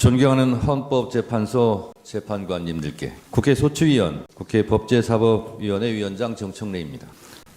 존경하는 헌법재판소 재판관님들께, 국회 소추위원, 국회 법제사법위원회 위원장 정청래입니다.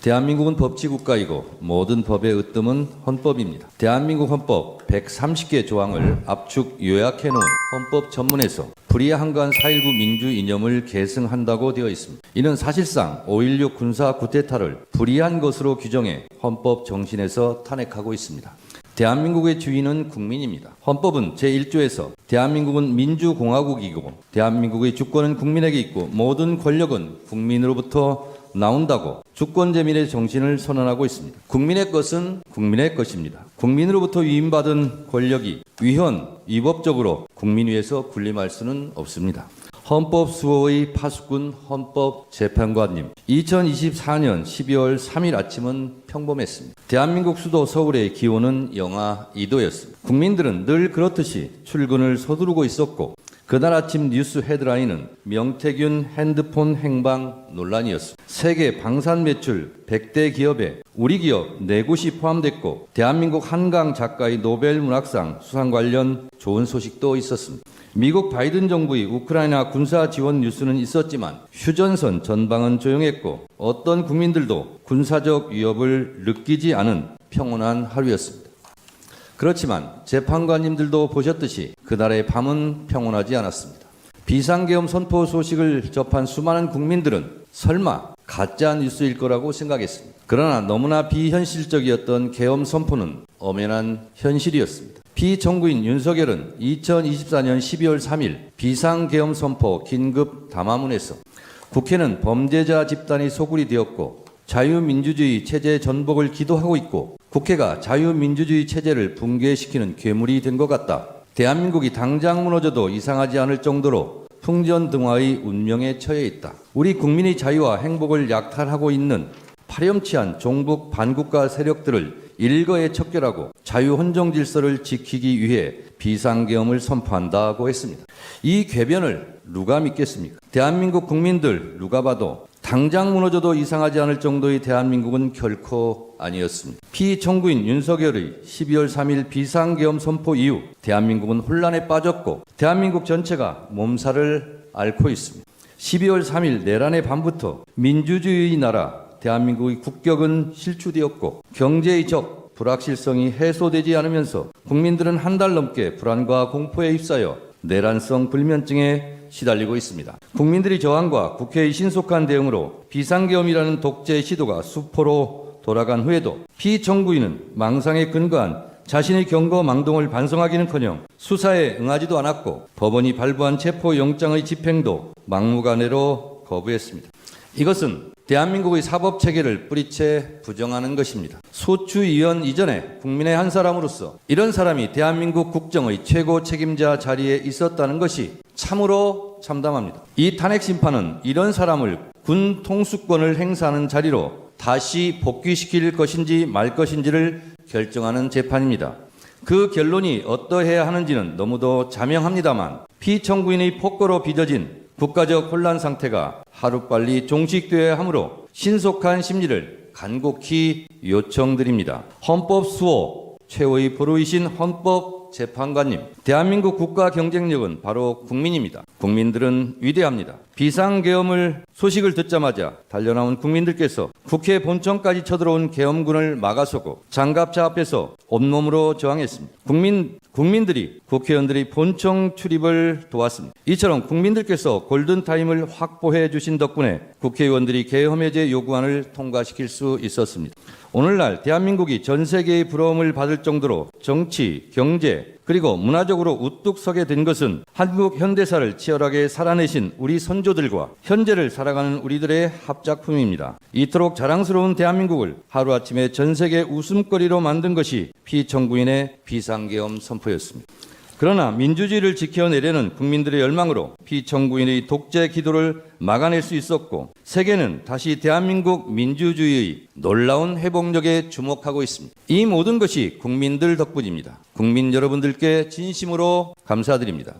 대한민국은 법치국가이고 모든 법의 으뜸은 헌법입니다. 대한민국 헌법 130개 조항을 압축 요약해놓은 헌법 전문에서 불이한간 4.19 민주 이념을 계승한다고 되어 있습니다. 이는 사실상 5.16 군사 쿠데타를 불이한 것으로 규정해 헌법 정신에서 탄핵하고 있습니다. 대한민국의 주인은 국민입니다. 헌법은 제1조에서 대한민국은 민주공화국이고 대한민국의 주권은 국민에게 있고 모든 권력은 국민으로부터 나온다고 주권제민의 정신을 선언하고 있습니다. 국민의 것은 국민의 것입니다. 국민으로부터 위임받은 권력이 위헌위법적으로 국민 위에서 군림할 수는 없습니다. 헌법수호의 파수꾼 헌법재판관님, 2024년 12월 3일 아침은 평범했습니다. 대한민국 수도 서울의 기온은 영하 2도였습니다. 국민들은 늘 그렇듯이 출근을 서두르고 있었고 그날 아침 뉴스 헤드라인은 명태균 핸드폰 행방 논란이었습니다. 세계 방산 매출 100대 기업에 우리 기업 4곳이 포함됐고 대한민국 한강 작가의 노벨 문학상 수상 관련 좋은 소식도 있었습니다. 미국 바이든 정부의 우크라이나 군사 지원 뉴스는 있었지만 휴전선 전방은 조용했고 어떤 국민들도 군사적 위협을 느끼지 않은 평온한 하루였습니다. 그렇지만 재판관님들도 보셨듯이 그날의 밤은 평온하지 않았습니다. 비상계엄 선포 소식을 접한 수많은 국민들은 설마 가짜 뉴스일 거라고 생각했습니다. 그러나 너무나 비현실적이었던 계엄 선포는 엄연한 현실이었습니다. 피청구인 윤석열은 2024년 12월 3일 비상계엄 선포 긴급 담화문에서 국회는 범죄자 집단이 소굴이 되었고 자유민주주의 체제 전복을 기도하고 있고 국회가 자유민주주의 체제를 붕괴시키는 괴물이 된 것 같다. 대한민국이 당장 무너져도 이상하지 않을 정도로 풍전등화의 운명에 처해 있다. 우리 국민의 자유와 행복을 약탈하고 있는 파렴치한 종북 반국가 세력들을 일거에 척결하고 자유헌정 질서를 지키기 위해 비상계엄을 선포한다고 했습니다. 이 궤변을 누가 믿겠습니까? 대한민국 국민들 누가 봐도 당장 무너져도 이상하지 않을 정도의 대한민국은 결코 아니었습니다. 피청구인 윤석열의 12월 3일 비상계엄 선포 이후 대한민국은 혼란에 빠졌고 대한민국 전체가 몸살을 앓고 있습니다. 12월 3일 내란의 밤부터 민주주의의 나라 대한민국의 국격은 실추되었고 경제의 적 불확실성이 해소되지 않으면서 국민들은 한 달 넘게 불안과 공포에 휩싸여 내란성 불면증에 시달리고 있습니다. 국민들의 저항과 국회의 신속한 대응으로 비상계엄이라는 독재 시도가 수포로 돌아간 후에도 피청구인은 망상에 근거한 자신의 경거망동을 반성하기는커녕 수사에 응하지도 않았고 법원이 발부한 체포영장의 집행도 막무가내로 거부했습니다. 이것은 대한민국의 사법체계를 뿌리채 부정하는 것입니다. 소추위원 이전에 국민의 한 사람으로서 이런 사람이 대한민국 국정의 최고 책임자 자리에 있었다는 것이 참으로 참담합니다. 이 탄핵 심판은 이런 사람을 군 통수권을 행사하는 자리로 다시 복귀시킬 것인지 말 것인지를 결정하는 재판입니다. 그 결론이 어떠해야 하는지는 너무도 자명합니다만 피청구인의 폭거로 빚어진 국가적 혼란 상태가 하루빨리 종식되어야 하므로 신속한 심리를 간곡히 요청드립니다. 헌법 수호 최후의 보루이신 헌법재판관님, 대한민국 국가 경쟁력은 바로 국민입니다. 국민들은 위대합니다. 비상계엄을 소식을 듣자마자 달려나온 국민들께서 국회 본청까지 쳐들어온 계엄군을 막아서고 장갑차 앞에서 온몸으로 저항했습니다. 국민들이 국회의원들의 본청 출입을 도왔습니다. 이처럼 국민들께서 골든타임을 확보해 주신 덕분에 국회의원들이 계엄 해제 요구안을 통과시킬 수 있었습니다. 오늘날 대한민국이 전 세계의 부러움을 받을 정도로 정치, 경제, 그리고 문화적으로 우뚝 서게 된 것은 한국 현대사를 치열하게 살아내신 우리 선조들과 현재를 살아가는 우리들의 합작품입니다. 이토록 자랑스러운 대한민국을 하루아침에 전 세계 웃음거리로 만든 것이 피청구인의 비상계엄 선포였습니다. 그러나 민주주의를 지켜내려는 국민들의 열망으로 피청구인의 독재 기도를 막아낼 수 있었고 세계는 다시 대한민국 민주주의의 놀라운 회복력에 주목하고 있습니다. 이 모든 것이 국민들 덕분입니다. 국민 여러분들께 진심으로 감사드립니다.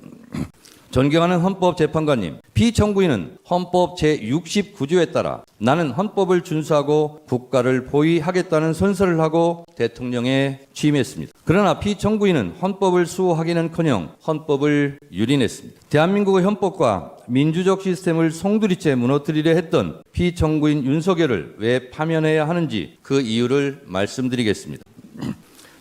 존경하는 헌법재판관님, 피청구인은 헌법 제69조에 따라 나는 헌법을 준수하고 국가를 보위하겠다는 선서를 하고 대통령에 취임했습니다. 그러나 피청구인은 헌법을 수호하기는커녕 헌법을 유린했습니다. 대한민국의 헌법과 민주적 시스템을 송두리째 무너뜨리려 했던 피청구인 윤석열을 왜 파면해야 하는지 그 이유를 말씀드리겠습니다.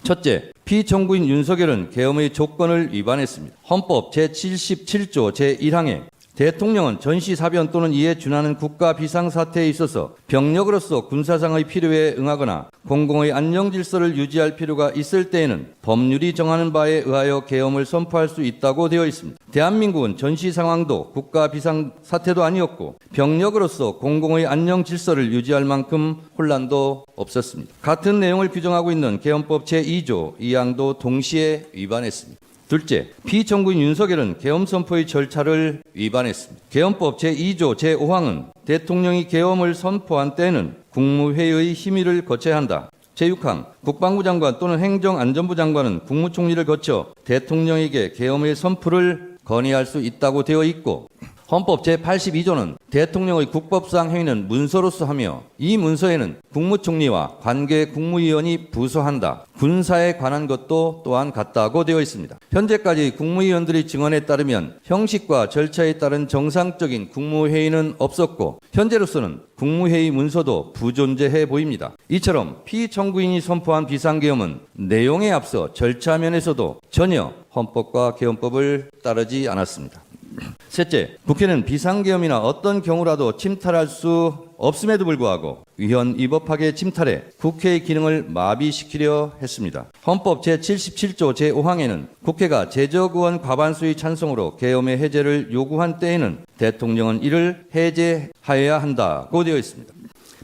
첫째, 피청구인 윤석열은 계엄의 조건을 위반했습니다. 헌법 제77조 제1항에 대통령은 전시사변 또는 이에 준하는 국가 비상사태에 있어서 병력으로서 군사상의 필요에 응하거나 공공의 안정질서를 유지할 필요가 있을 때에는 법률이 정하는 바에 의하여 계엄을 선포할 수 있다고 되어 있습니다. 대한민국은 전시상황도 국가 비상사태도 아니었고 병력으로서 공공의 안정질서를 유지할 만큼 혼란도 없었습니다. 같은 내용을 규정하고 있는 계엄법 제2조 2항도 동시에 위반했습니다. 둘째, 피청구인 윤석열은 계엄 선포의 절차를 위반했습니다. 계엄법 제2조 제5항은 대통령이 계엄을 선포한 때는 국무회의의 심의를 거쳐야 한다. 제6항, 국방부 장관 또는 행정안전부 장관은 국무총리를 거쳐 대통령에게 계엄의 선포를 건의할 수 있다고 되어 있고 헌법 제82조는 대통령의 국법상 행위는 문서로서 하며 이 문서에는 국무총리와 관계 국무위원이 부서한다. 군사에 관한 것도 또한 같다고 되어 있습니다. 현재까지 국무위원들의 증언에 따르면 형식과 절차에 따른 정상적인 국무회의는 없었고 현재로서는 국무회의 문서도 부존재해 보입니다. 이처럼 피청구인이 선포한 비상계엄은 내용에 앞서 절차 면에서도 전혀 헌법과 계엄법을 따르지 않았습니다. 셋째, 국회는 비상계엄이나 어떤 경우라도 침탈할 수 없음에도 불구하고 위헌 위법하게 침탈해 국회의 기능을 마비시키려 했습니다. 헌법 제77조 제5항에는 국회가 제적의원 과반수의 찬성으로 계엄의 해제를 요구한 때에는 대통령은 이를 해제하여야 한다고 되어 있습니다.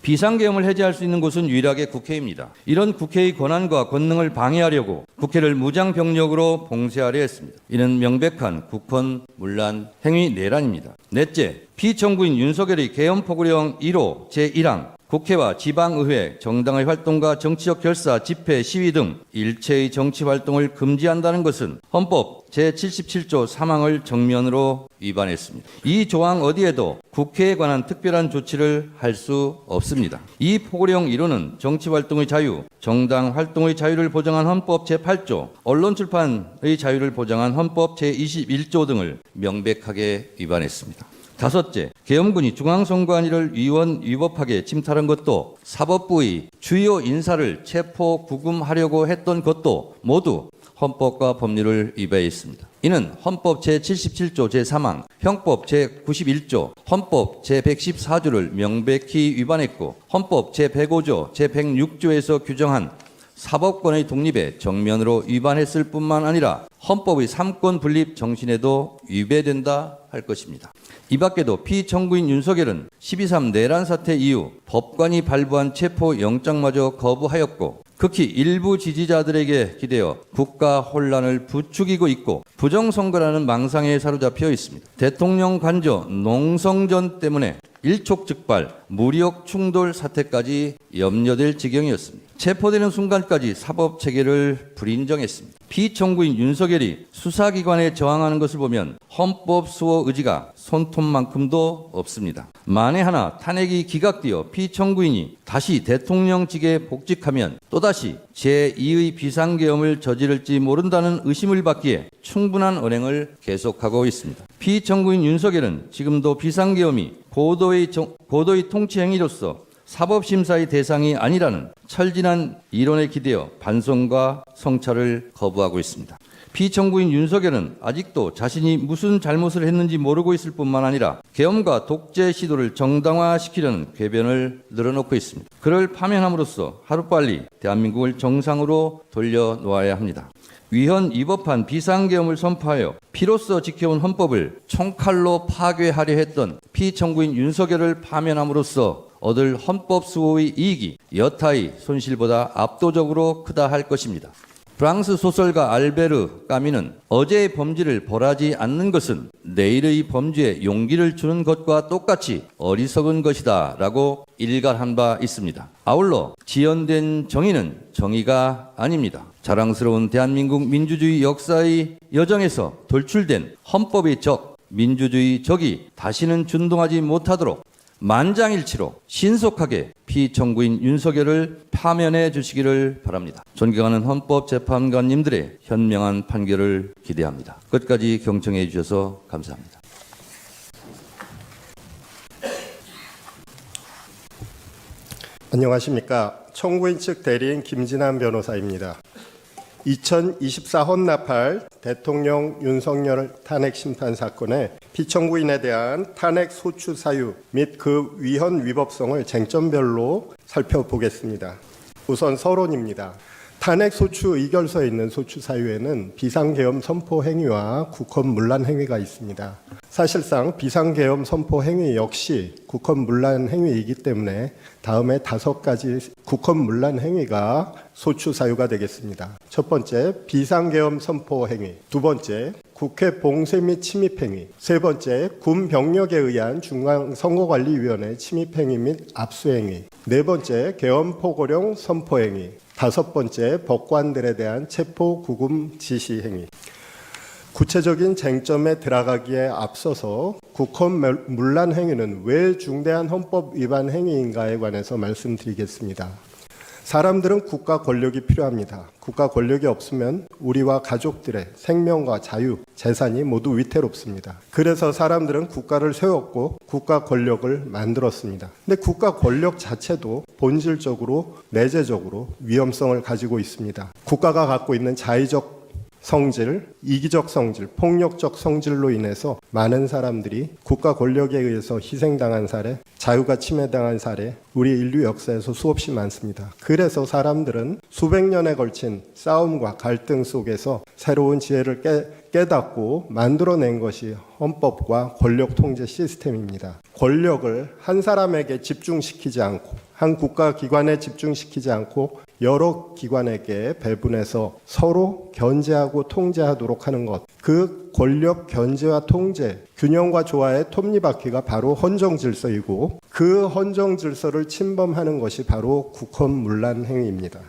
비상계엄을 해제할 수 있는 곳은 유일하게 국회입니다. 이런 국회의 권한과 권능을 방해하려고 국회를 무장병력으로 봉쇄하려 했습니다. 이는 명백한 국헌문란 행위 내란입니다. 넷째, 피청구인 윤석열의 계엄포고령 1호 제1항 국회와 지방의회, 정당의 활동과 정치적 결사, 집회, 시위 등 일체의 정치활동을 금지한다는 것은 헌법 제77조 3항을 정면으로 위반했습니다. 이 조항 어디에도 국회에 관한 특별한 조치를 할 수 없습니다. 이 포고령 1호는 정치활동의 자유, 정당 활동의 자유를 보장한 헌법 제8조, 언론출판의 자유를 보장한 헌법 제21조 등을 명백하게 위반했습니다. 다섯째, 계엄군이 중앙선관위를 위헌 위법하게 침탈한 것도 사법부의 주요 인사를 체포 구금하려고 했던 것도 모두 헌법과 법률을 위반했습니다. 이는 헌법 제77조 제3항, 형법 제91조, 헌법 제114조를 명백히 위반했고 헌법 제105조, 제106조에서 규정한 사법권의 독립에 정면으로 위반했을 뿐만 아니라 헌법의 삼권 분립 정신에도 위배된다 할 것입니다. 이 밖에도 피청구인 윤석열은 12.3 내란 사태 이후 법관이 발부한 체포영장마저 거부하였고 극히 일부 지지자들에게 기대어 국가 혼란을 부추기고 있고 부정선거라는 망상에 사로잡혀 있습니다. 대통령 관저 농성전 때문에 일촉즉발 무력 충돌 사태까지 염려될 지경이었습니다. 체포되는 순간까지 사법체계를 불인정했습니다. 피청구인 윤석열이 수사기관에 저항하는 것을 보면 헌법 수호 의지가 손톱만큼도 없습니다. 만에 하나 탄핵이 기각되어 피청구인이 다시 대통령직에 복직하면 또다시 제2의 비상계엄을 저지를지 모른다는 의심을 받기에 충분한 언행을 계속하고 있습니다. 피청구인 윤석열은 지금도 비상계엄이 고도의 통치 행위로서 사법심사의 대상이 아니라는 철진한 이론에 기대어 반성과 성찰을 거부하고 있습니다. 피청구인 윤석열은 아직도 자신이 무슨 잘못을 했는지 모르고 있을 뿐만 아니라 계엄과 독재 시도를 정당화시키려는 궤변을 늘어놓고 있습니다. 그를 파면함으로써 하루빨리 대한민국을 정상으로 돌려놓아야 합니다. 위헌 위법한 비상계엄을 선포하여 피로써 지켜온 헌법을 총칼로 파괴하려 했던 피청구인 윤석열을 파면함으로써 얻을 헌법 수호의 이익이 여타의 손실보다 압도적으로 크다 할 것입니다. 프랑스 소설가 알베르 까미는 어제의 범죄를 벌하지 않는 것은 내일의 범죄에 용기를 주는 것과 똑같이 어리석은 것이다 라고 일갈한 바 있습니다. 아울러 지연된 정의는 정의가 아닙니다. 자랑스러운 대한민국 민주주의 역사의 여정에서 돌출된 헌법의 적, 민주주의 적이 다시는 준동하지 못하도록 만장일치로 신속하게 피청구인 윤석열을 파면해 주시기를 바랍니다. 존경하는 헌법재판관님들의 현명한 판결을 기대합니다. 끝까지 경청해 주셔서 감사합니다. 안녕하십니까. 청구인 측 대리인 김진환 변호사입니다. 2024 헌납할 대통령 윤석열 탄핵 심판 사건의 피청구인에 대한 탄핵 소추 사유 및 그 위헌 위법성을 쟁점별로 살펴보겠습니다. 우선 서론입니다. 탄핵 소추 의결서에 있는 소추 사유에는 비상계엄 선포 행위와 국헌 문란 행위가 있습니다. 사실상 비상계엄 선포 행위 역시 국헌 문란 행위이기 때문에 다음에 5가지 국헌 문란 행위가 소추 사유가 되겠습니다. 첫 번째, 비상계엄 선포 행위. 두 번째, 국회 봉쇄 및 침입 행위. 세 번째, 군 병력에 의한 중앙선거관리위원회 침입 행위 및 압수 행위. 네 번째, 계엄 포고령 선포 행위. 다섯 번째, 법관들에 대한 체포 구금 지시 행위. 구체적인 쟁점에 들어가기에 앞서서 국헌 문란 행위는 왜 중대한 헌법 위반 행위인가에 관해서 말씀드리겠습니다. 사람들은 국가 권력이 필요합니다. 국가 권력이 없으면 우리와 가족들의 생명과 자유, 재산이 모두 위태롭습니다. 그래서 사람들은 국가를 세웠고 국가 권력을 만들었습니다. 근데 국가 권력 자체도 본질적으로, 내재적으로 위험성을 가지고 있습니다. 국가가 갖고 있는 자의적 성질, 이기적 성질, 폭력적 성질로 인해서 많은 사람들이 국가 권력에 의해서 희생당한 사례, 자유가 침해당한 사례, 우리 인류 역사에서 수없이 많습니다. 그래서 사람들은 수백 년에 걸친 싸움과 갈등 속에서 새로운 지혜를 깨닫고 만들어낸 것이 헌법과 권력 통제 시스템입니다. 권력을 한 사람에게 집중시키지 않고, 한 국가기관에 집중시키지 않고 여러 기관에게 배분해서 서로 견제하고 통제하도록 하는 것. 그 권력 견제와 통제, 균형과 조화의 톱니바퀴가 바로 헌정질서이고 그 헌정질서를 침범하는 것이 바로 국헌문란 행위입니다.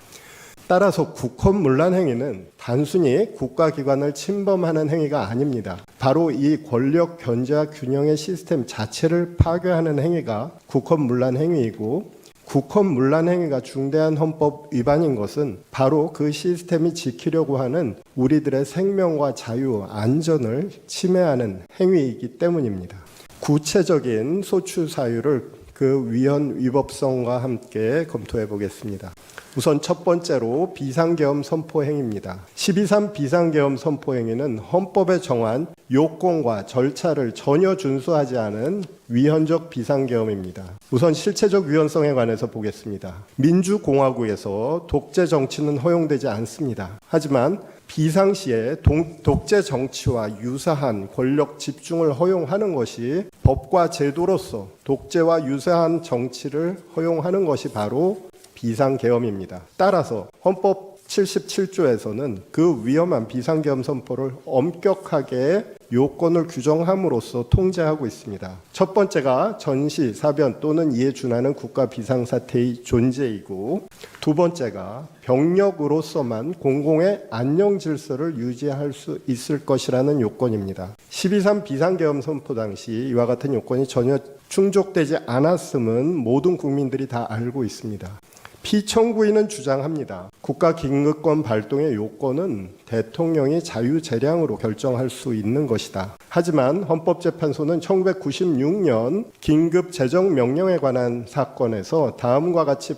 따라서 국헌문란 행위는 단순히 국가기관을 침범하는 행위가 아닙니다. 바로 이 권력 견제와 균형의 시스템 자체를 파괴하는 행위가 국헌문란 행위이고 국헌문란 행위가 중대한 헌법 위반인 것은 바로 그 시스템이 지키려고 하는 우리들의 생명과 자유, 안전을 침해하는 행위이기 때문입니다. 구체적인 소추 사유를 그 위헌 위법성과 함께 검토해 보겠습니다. 우선 첫 번째로 비상계엄 선포 행위입니다. 12.3 비상계엄 선포 행위는 헌법에 정한 요건과 절차를 전혀 준수하지 않은 위헌적 비상계엄입니다. 우선 실체적 위헌성에 관해서 보겠습니다. 민주공화국에서 독재 정치는 허용되지 않습니다. 하지만 비상시에 독재 정치와 유사한 권력 집중을 허용하는 것이 법과 제도로서 독재와 유사한 정치를 허용하는 것이 바로 비상계엄입니다. 따라서 헌법 77조에서는 그 위험한 비상계엄 선포를 엄격하게 요건을 규정함으로써 통제하고 있습니다. 첫 번째가 전시, 사변 또는 이에 준하는 국가 비상사태의 존재이고 두 번째가 병력으로서만 공공의 안녕 질서를 유지할 수 있을 것이라는 요건입니다. 12.3 비상계엄 선포 당시 이와 같은 요건이 전혀 충족되지 않았음은 모든 국민들이 다 알고 있습니다. 피청구인은 주장합니다. 국가긴급권 발동의 요건은 대통령이 자유재량으로 결정할 수 있는 것이다. 하지만 헌법재판소는 1996년 긴급재정명령에 관한 사건에서 다음과 같이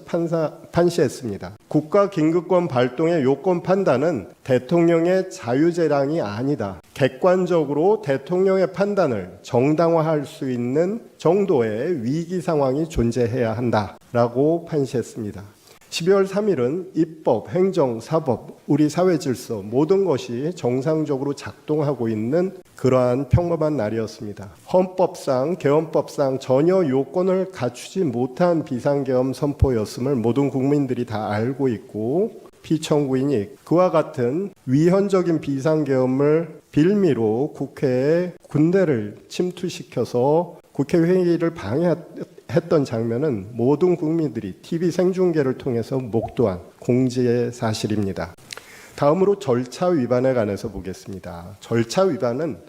판시했습니다. 국가긴급권 발동의 요건 판단은 대통령의 자유재량이 아니다. 객관적으로 대통령의 판단을 정당화할 수 있는 정도의 위기 상황이 존재해야 한다라고 판시했습니다. 12월 3일은 입법, 행정, 사법, 우리 사회 질서 모든 것이 정상적으로 작동하고 있는 그러한 평범한 날이었습니다. 헌법상, 계엄법상 전혀 요건을 갖추지 못한 비상계엄 선포였음을 모든 국민들이 다 알고 있고 피청구인이 그와 같은 위헌적인 비상계엄을 빌미로 국회에 군대를 침투시켜서 국회 회의를 방해했던 장면은 모든 국민들이 TV 생중계를 통해서 목도한 공지의 사실입니다. 다음으로 절차 위반에 관해서 보겠습니다. 절차 위반은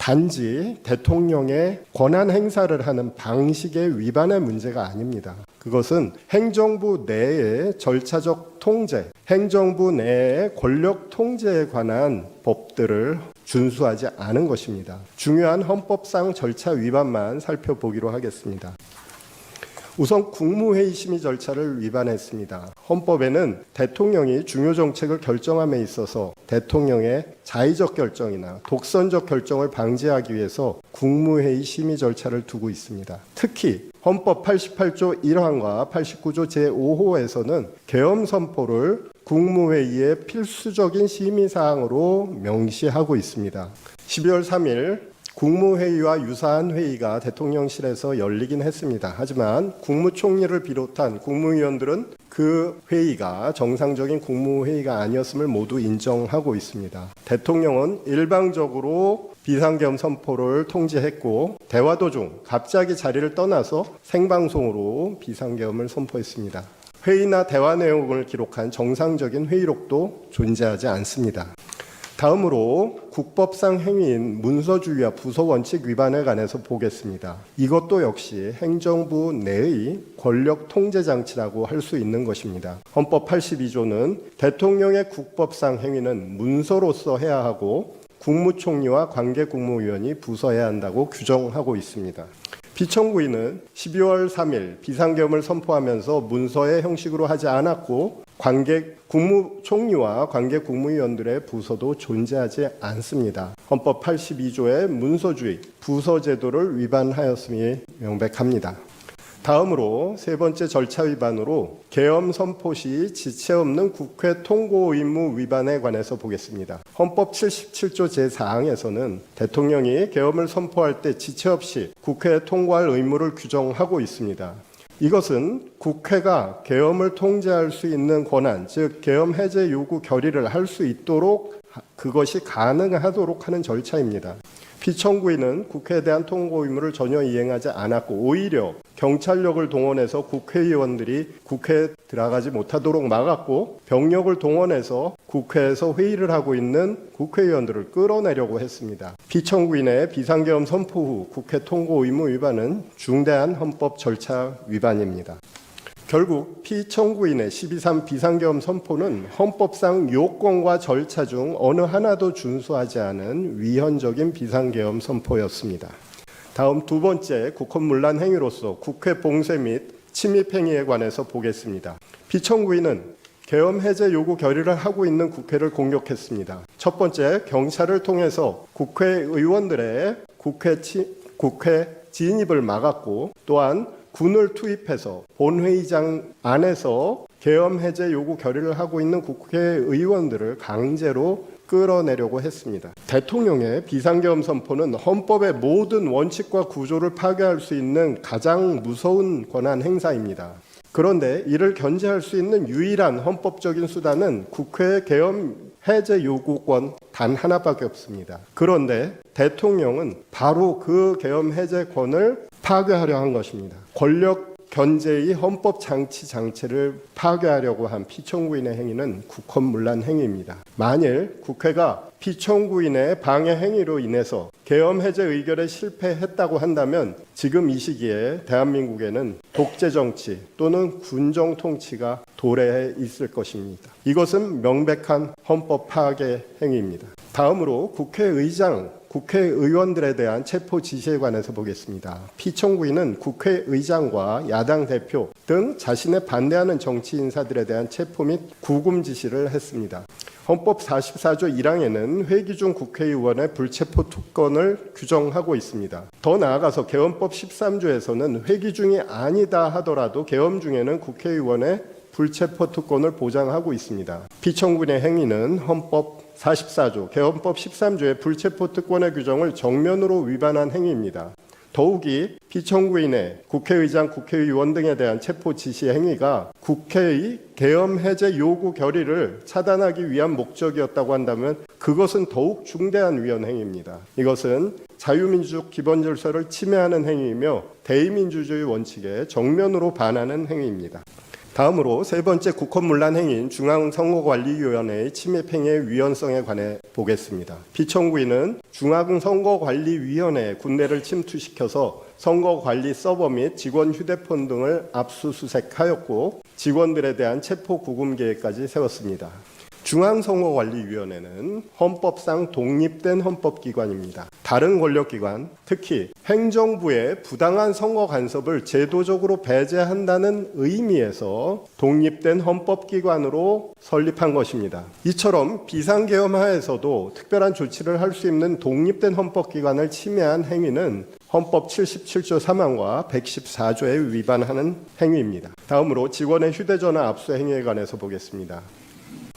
단지 대통령의 권한 행사를 하는 방식의 위반의 문제가 아닙니다. 그것은 행정부 내의 절차적 통제, 행정부 내의 권력 통제에 관한 법들을 준수하지 않은 것입니다. 중요한 헌법상 절차 위반만 살펴보기로 하겠습니다. 우선 국무회의 심의 절차를 위반했습니다. 헌법에는 대통령이 중요 정책을 결정함에 있어서 대통령의 자의적 결정이나 독선적 결정을 방지하기 위해서 국무회의 심의 절차를 두고 있습니다. 특히 헌법 88조 1항과 89조 제5호에서는 계엄 선포를 국무회의의 필수적인 심의사항으로 명시하고 있습니다. 12월 3일 국무회의와 유사한 회의가 대통령실에서 열리긴 했습니다. 하지만 국무총리를 비롯한 국무위원들은 그 회의가 정상적인 국무회의가 아니었음을 모두 인정하고 있습니다. 대통령은 일방적으로 비상계엄 선포를 통지했고 대화 도중 갑자기 자리를 떠나서 생방송으로 비상계엄을 선포했습니다. 회의나 대화 내용을 기록한 정상적인 회의록도 존재하지 않습니다. 다음으로 국법상 행위인 문서주의와 부서원칙 위반에 관해서 보겠습니다. 이것도 역시 행정부 내의 권력 통제 장치라고 할 수 있는 것입니다. 헌법 82조는 대통령의 국법상 행위는 문서로서 해야 하고 국무총리와 관계 국무위원이 부서해야 한다고 규정하고 있습니다. 피청구인은 12월 3일 비상계엄을 선포하면서 문서의 형식으로 하지 않았고 국무총리와 관계 국무위원들의 부서도 존재하지 않습니다. 헌법 82조의 문서주의, 부서제도를 위반하였음이 명백합니다. 다음으로 세 번째 절차 위반으로 계엄 선포 시 지체 없는 국회 통고 의무 위반에 관해서 보겠습니다. 헌법 77조 제4항에서는 대통령이 계엄을 선포할 때 지체 없이 국회에 통고할 의무를 규정하고 있습니다. 이것은 국회가 계엄을 통제할 수 있는 권한, 즉 계엄 해제 요구 결의를 할 수 있도록 그것이 가능하도록 하는 절차입니다. 피청구인은 국회에 대한 통고 의무를 전혀 이행하지 않았고 오히려 경찰력을 동원해서 국회의원들이 국회에 들어가지 못하도록 막았고 병력을 동원해서 국회에서 회의를 하고 있는 국회의원들을 끌어내려고 했습니다. 피청구인의 비상계엄 선포 후 국회 통고 의무 위반은 중대한 헌법 절차 위반입니다. 결국 피청구인의 12.3 비상계엄 선포는 헌법상 요건과 절차 중 어느 하나도 준수하지 않은 위헌적인 비상계엄 선포였습니다. 다음 두 번째 국헌문란 행위로서 국회 봉쇄 및 침입 행위에 관해서 보겠습니다. 피청구인은 계엄 해제 요구 결의를 하고 있는 국회를 공격했습니다. 첫 번째, 경찰을 통해서 국회의원들의 국회 진입을 막았고 또한 군을 투입해서 본회의장 안에서 계엄 해제 요구 결의를 하고 있는 국회의원들을 강제로 끌어내려고 했습니다. 대통령의 비상계엄 선포는 헌법의 모든 원칙과 구조를 파괴할 수 있는 가장 무서운 권한 행사입니다. 그런데 이를 견제할 수 있는 유일한 헌법적인 수단은 국회의 계엄 해제 요구권 단 하나밖에 없습니다. 그런데 대통령은 바로 그 계엄 해제권을 파괴하려 한 것입니다. 권력 견제의 헌법 장치를 파괴하려고 한 피청구인의 행위는 국헌문란 행위입니다. 만일 국회가 피청구인의 방해 행위로 인해서 계엄 해제 의결에 실패했다고 한다면 지금 이 시기에 대한민국에는 독재 정치 또는 군정 통치가 도래해 있을 것입니다. 이것은 명백한 헌법 파괴 행위입니다. 다음으로 국회의원들에 대한 체포 지시에 관해서 보겠습니다. 피청구인은 국회의장과 야당 대표 등 자신에 반대하는 정치 인사들에 대한 체포 및 구금 지시를 했습니다. 헌법 44조 1항에는 회기 중 국회의원의 불체포 특권을 규정하고 있습니다. 더 나아가서 계엄법 13조에서는 회기 중이 아니다 하더라도 계엄 중에는 국회의원의 불체포 특권을 보장하고 있습니다. 피청구인의 행위는 헌법 44조, 계엄법 13조의 불체포 특권의 규정을 정면으로 위반한 행위입니다. 더욱이 피청구인의 국회의장, 국회의원 등에 대한 체포 지시 행위가 국회의 계엄 해제 요구 결의를 차단하기 위한 목적이었다고 한다면 그것은 더욱 중대한 위헌 행위입니다. 이것은 자유민주적 기본 질서를 침해하는 행위이며 대의민주주의 원칙에 정면으로 반하는 행위입니다. 다음으로 세 번째 국헌문란 행위인 중앙선거관리위원회의 침입행위의 위헌성에 관해 보겠습니다. 피청구인은 중앙선거관리위원회에 군대를 침투시켜서 선거관리 서버 및 직원 휴대폰 등을 압수수색하였고 직원들에 대한 체포 구금 계획까지 세웠습니다. 중앙선거관리위원회는 헌법상 독립된 헌법기관입니다. 다른 권력기관, 특히 행정부의 부당한 선거 간섭을 제도적으로 배제한다는 의미에서 독립된 헌법기관으로 설립한 것입니다. 이처럼 비상계엄 하에서도 특별한 조치를 할 수 있는 독립된 헌법기관을 침해한 행위는 헌법 77조 3항과 114조에 위반하는 행위입니다. 다음으로 직원의 휴대전화 압수 행위에 관해서 보겠습니다.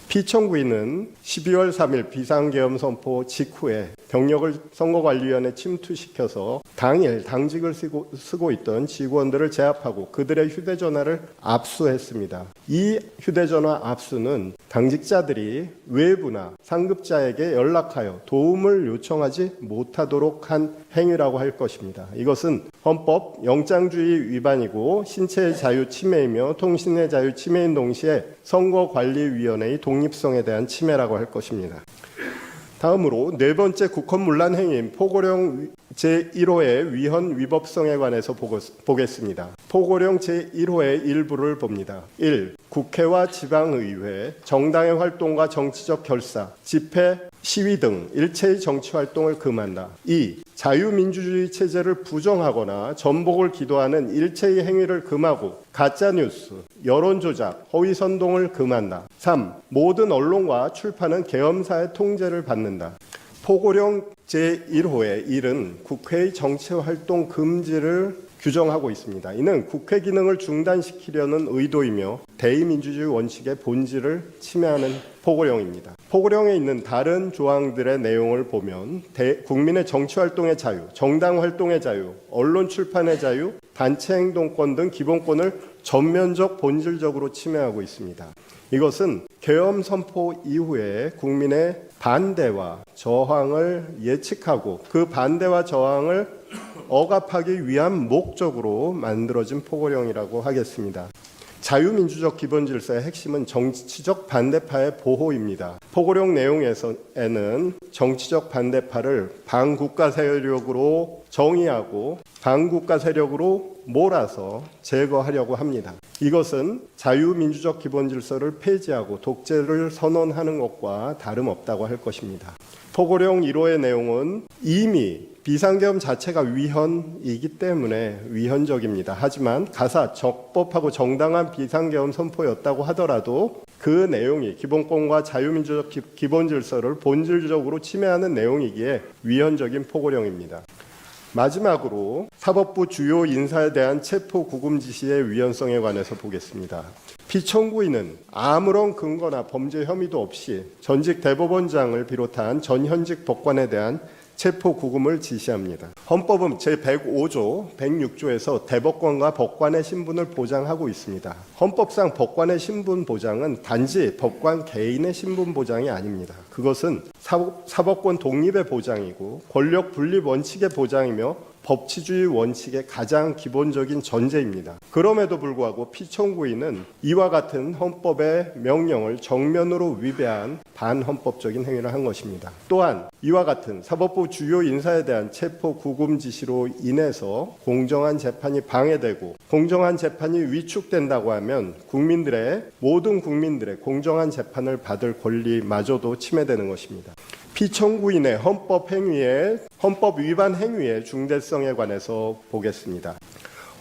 피청구인은 12월 3일 비상계엄 선포 직후에 병력을 선거관리위원회에 침투시켜서 당일 당직을 쓰고 있던 직원들을 제압하고 그들의 휴대전화를 압수했습니다. 이 휴대전화 압수는 당직자들이 외부나 상급자에게 연락하여 도움을 요청하지 못하도록 한 행위라고 할 것입니다. 이것은 헌법 영장주의 위반이고 신체의 자유 침해이며 통신의 자유 침해인 동시에 선거관리위원회의 독립성에 대한 침해라고 할 것입니다. 다음으로 네 번째 국헌문란 행위인 포고령 제1호의 위헌 위법성에 관해서 보겠습니다. 포고령 제1호의 일부를 봅니다. 1. 국회와 지방의회, 정당의 활동과 정치적 결사, 집회, 시위 등 일체의 정치활동을 금한다. 2. 자유민주주의 체제를 부정하거나 전복을 기도하는 일체의 행위를 금하고 가짜뉴스, 여론조작, 허위선동을 금한다. 3. 모든 언론과 출판은 계엄사의 통제를 받는다. 포고령 제1호의 1은 국회의 정치활동 금지를 규정하고 있습니다. 이는 국회 기능을 중단시키려는 의도이며 대의민주주의 원칙의 본질을 침해하는 포고령입니다. 포고령에 있는 다른 조항들의 내용을 보면 국민의 정치활동의 자유, 정당활동의 자유, 언론 출판의 자유, 단체 행동권 등 기본권을 전면적 본질적으로 침해하고 있습니다. 이것은 계엄 선포 이후에 국민의 반대와 저항을 예측하고 그 반대와 저항을 억압하기 위한 목적으로 만들어진 포고령이라고 하겠습니다. 자유민주적 기본질서의 핵심은 정치적 반대파의 보호입니다. 포고령 내용에는 정치적 반대파를 반국가 세력으로 정의하고 반국가 세력으로 몰아서 제거하려고 합니다. 이것은 자유민주적 기본질서를 폐지하고 독재를 선언하는 것과 다름없다고 할 것입니다. 포고령 1호의 내용은 이미 비상계엄 자체가 위헌이기 때문에 위헌적입니다. 하지만 가사 적법하고 정당한 비상계엄 선포였다고 하더라도 그 내용이 기본권과 자유민주적 기본질서를 본질적으로 침해하는 내용이기에 위헌적인 포고령입니다. 마지막으로 사법부 주요 인사에 대한 체포 구금 지시의 위헌성에 관해서 보겠습니다. 피청구인은 아무런 근거나 범죄 혐의도 없이 전직 대법원장을 비롯한 전현직 법관에 대한 체포 구금을 지시합니다. 헌법은 제105조, 106조에서 대법관과 법관의 신분을 보장하고 있습니다. 헌법상 법관의 신분 보장은 단지 법관 개인의 신분 보장이 아닙니다. 그것은 사법권 독립의 보장이고 권력 분립 원칙의 보장이며 법치주의 원칙의 가장 기본적인 전제입니다. 그럼에도 불구하고 피청구인은 이와 같은 헌법의 명령을 정면으로 위배한 반헌법적인 행위를 한 것입니다. 또한 이와 같은 사법부 주요 인사에 대한 체포 구금 지시로 인해서 공정한 재판이 방해되고 공정한 재판이 위축된다고 하면 모든 국민들의 공정한 재판을 받을 권리마저도 침해되는 것입니다. 피청구인의 헌법 위반 행위의 중대성에 관해서 보겠습니다.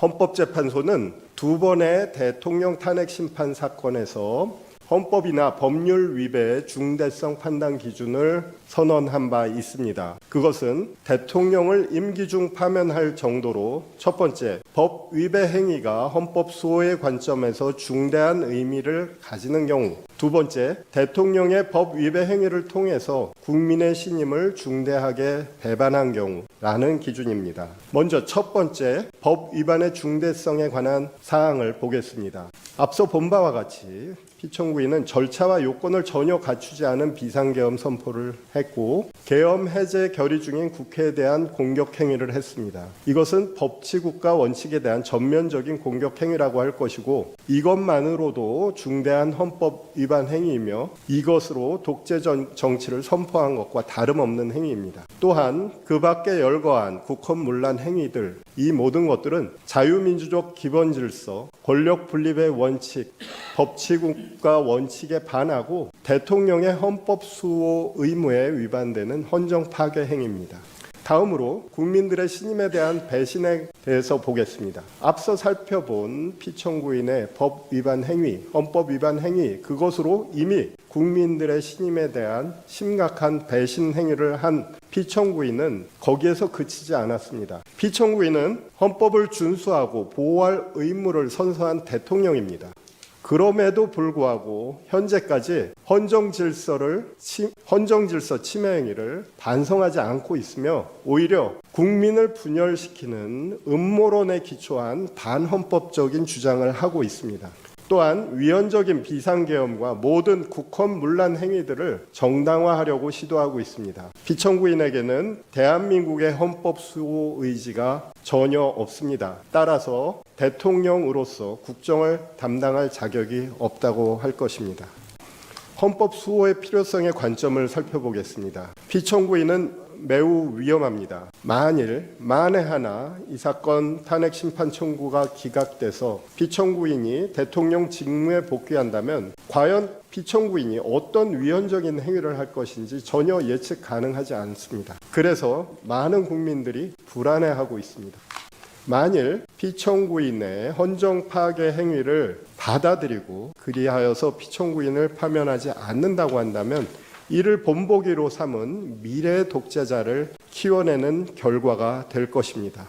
헌법재판소는 2번의 대통령 탄핵 심판 사건에서 헌법이나 법률 위배의 중대성 판단 기준을 선언한 바 있습니다. 그것은 대통령을 임기 중 파면할 정도로 첫 번째, 법 위배 행위가 헌법 수호의 관점에서 중대한 의미를 가지는 경우, 두 번째, 대통령의 법 위배 행위를 통해서 국민의 신임을 중대하게 배반한 경우라는 기준입니다. 먼저 첫 번째, 법 위반의 중대성에 관한 사항을 보겠습니다. 앞서 본 바와 같이 피청구인은 절차와 요건을 전혀 갖추지 않은 비상계엄 선포를 했고 계엄 해제 결의 중인 국회에 대한 공격 행위를 했습니다. 이것은 법치국가 원칙에 대한 전면적인 공격 행위라고 할 것이고 이것만으로도 중대한 헌법 위반 행위이며 이것으로 독재 정치를 선포한 것과 다름없는 행위입니다. 또한 그 밖에 열거한 국헌문란 행위들 이 모든 것들은 자유민주적 기본 질서, 권력 분립의 원칙, 법치국가 원칙에 반하고 대통령의 헌법 수호 의무에 위반되는 헌정 파괴 행위입니다. 다음으로 국민들의 신임에 대한 배신에 대해서 보겠습니다. 앞서 살펴본 피청구인의 법 위반 행위, 헌법 위반 행위, 그것으로 이미 국민들의 신임에 대한 심각한 배신 행위를 한 피청구인은 거기에서 그치지 않았습니다. 피청구인은 헌법을 준수하고 보호할 의무를 선서한 대통령입니다. 그럼에도 불구하고 현재까지 헌정질서 침해 행위를 반성하지 않고 있으며 오히려 국민을 분열시키는 음모론에 기초한 반헌법적인 주장을 하고 있습니다. 또한 위헌적인 비상계엄과 모든 국헌문란 행위들을 정당화하려고 시도하고 있습니다. 피청구인에게는 대한민국의 헌법 수호 의지가 전혀 없습니다. 따라서 대통령으로서 국정을 담당할 자격이 없다고 할 것입니다. 헌법 수호의 필요성의 관점을 살펴보겠습니다. 피청구인은 매우 위험합니다. 만에 하나 이 사건 탄핵 심판 청구가 기각돼서 피청구인이 대통령 직무에 복귀한다면 과연 피청구인이 어떤 위헌적인 행위를 할 것인지 전혀 예측 가능하지 않습니다. 그래서 많은 국민들이 불안해하고 있습니다. 만일 피청구인의 헌정 파괴 행위를 받아들이고 그리하여서 피청구인을 파면하지 않는다고 한다면 이를 본보기로 삼은 미래 독재자를 키워내는 결과가 될 것입니다.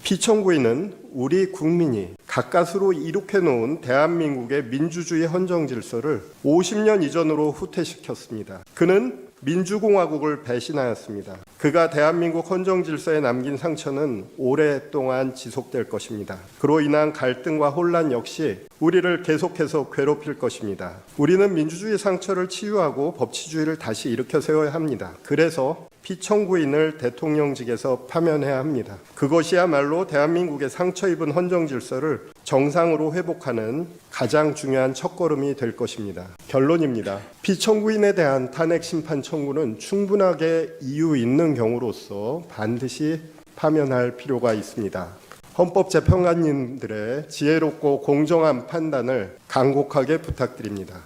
피청구인은 우리 국민이 가까스로 이룩해 놓은 대한민국의 민주주의 헌정 질서를 50년 이전으로 후퇴시켰습니다. 그는 민주공화국을 배신하였습니다. 그가 대한민국 헌정 질서에 남긴 상처는 오랫동안 지속될 것입니다. 그로 인한 갈등과 혼란 역시 우리를 계속해서 괴롭힐 것입니다. 우리는 민주주의 상처를 치유하고 법치주의를 다시 일으켜 세워야 합니다. 그래서 피청구인을 대통령직에서 파면해야 합니다. 그것이야말로 대한민국의 상처 입은 헌정 질서를 정상으로 회복하는 가장 중요한 첫걸음이 될 것입니다. 결론입니다. 피청구인에 대한 탄핵 심판 청구는 충분하게 이유 있는 경우로서 반드시 파면할 필요가 있습니다. 헌법재판관님들의 지혜롭고 공정한 판단을 간곡하게 부탁드립니다.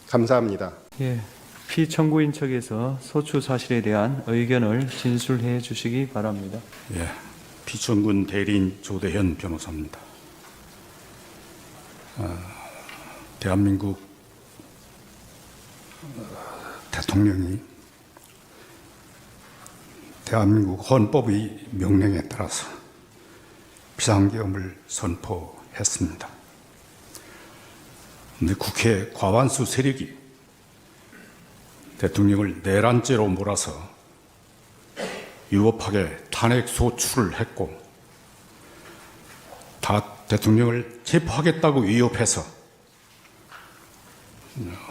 감사합니다. 예, 피청구인 측에서 소추 사실에 대한 의견을 진술해 주시기 바랍니다. 예, 피청군 대리인 조대현 변호사입니다. 대한민국 대통령이 대한민국 헌법의 명령에 따라서 비상계엄을 선포했습니다. 그런데 국회 과반수 세력이 대통령을 내란죄로 몰아서 위법하게 탄핵 소추를 했고 대통령을 체포하겠다고 위협해서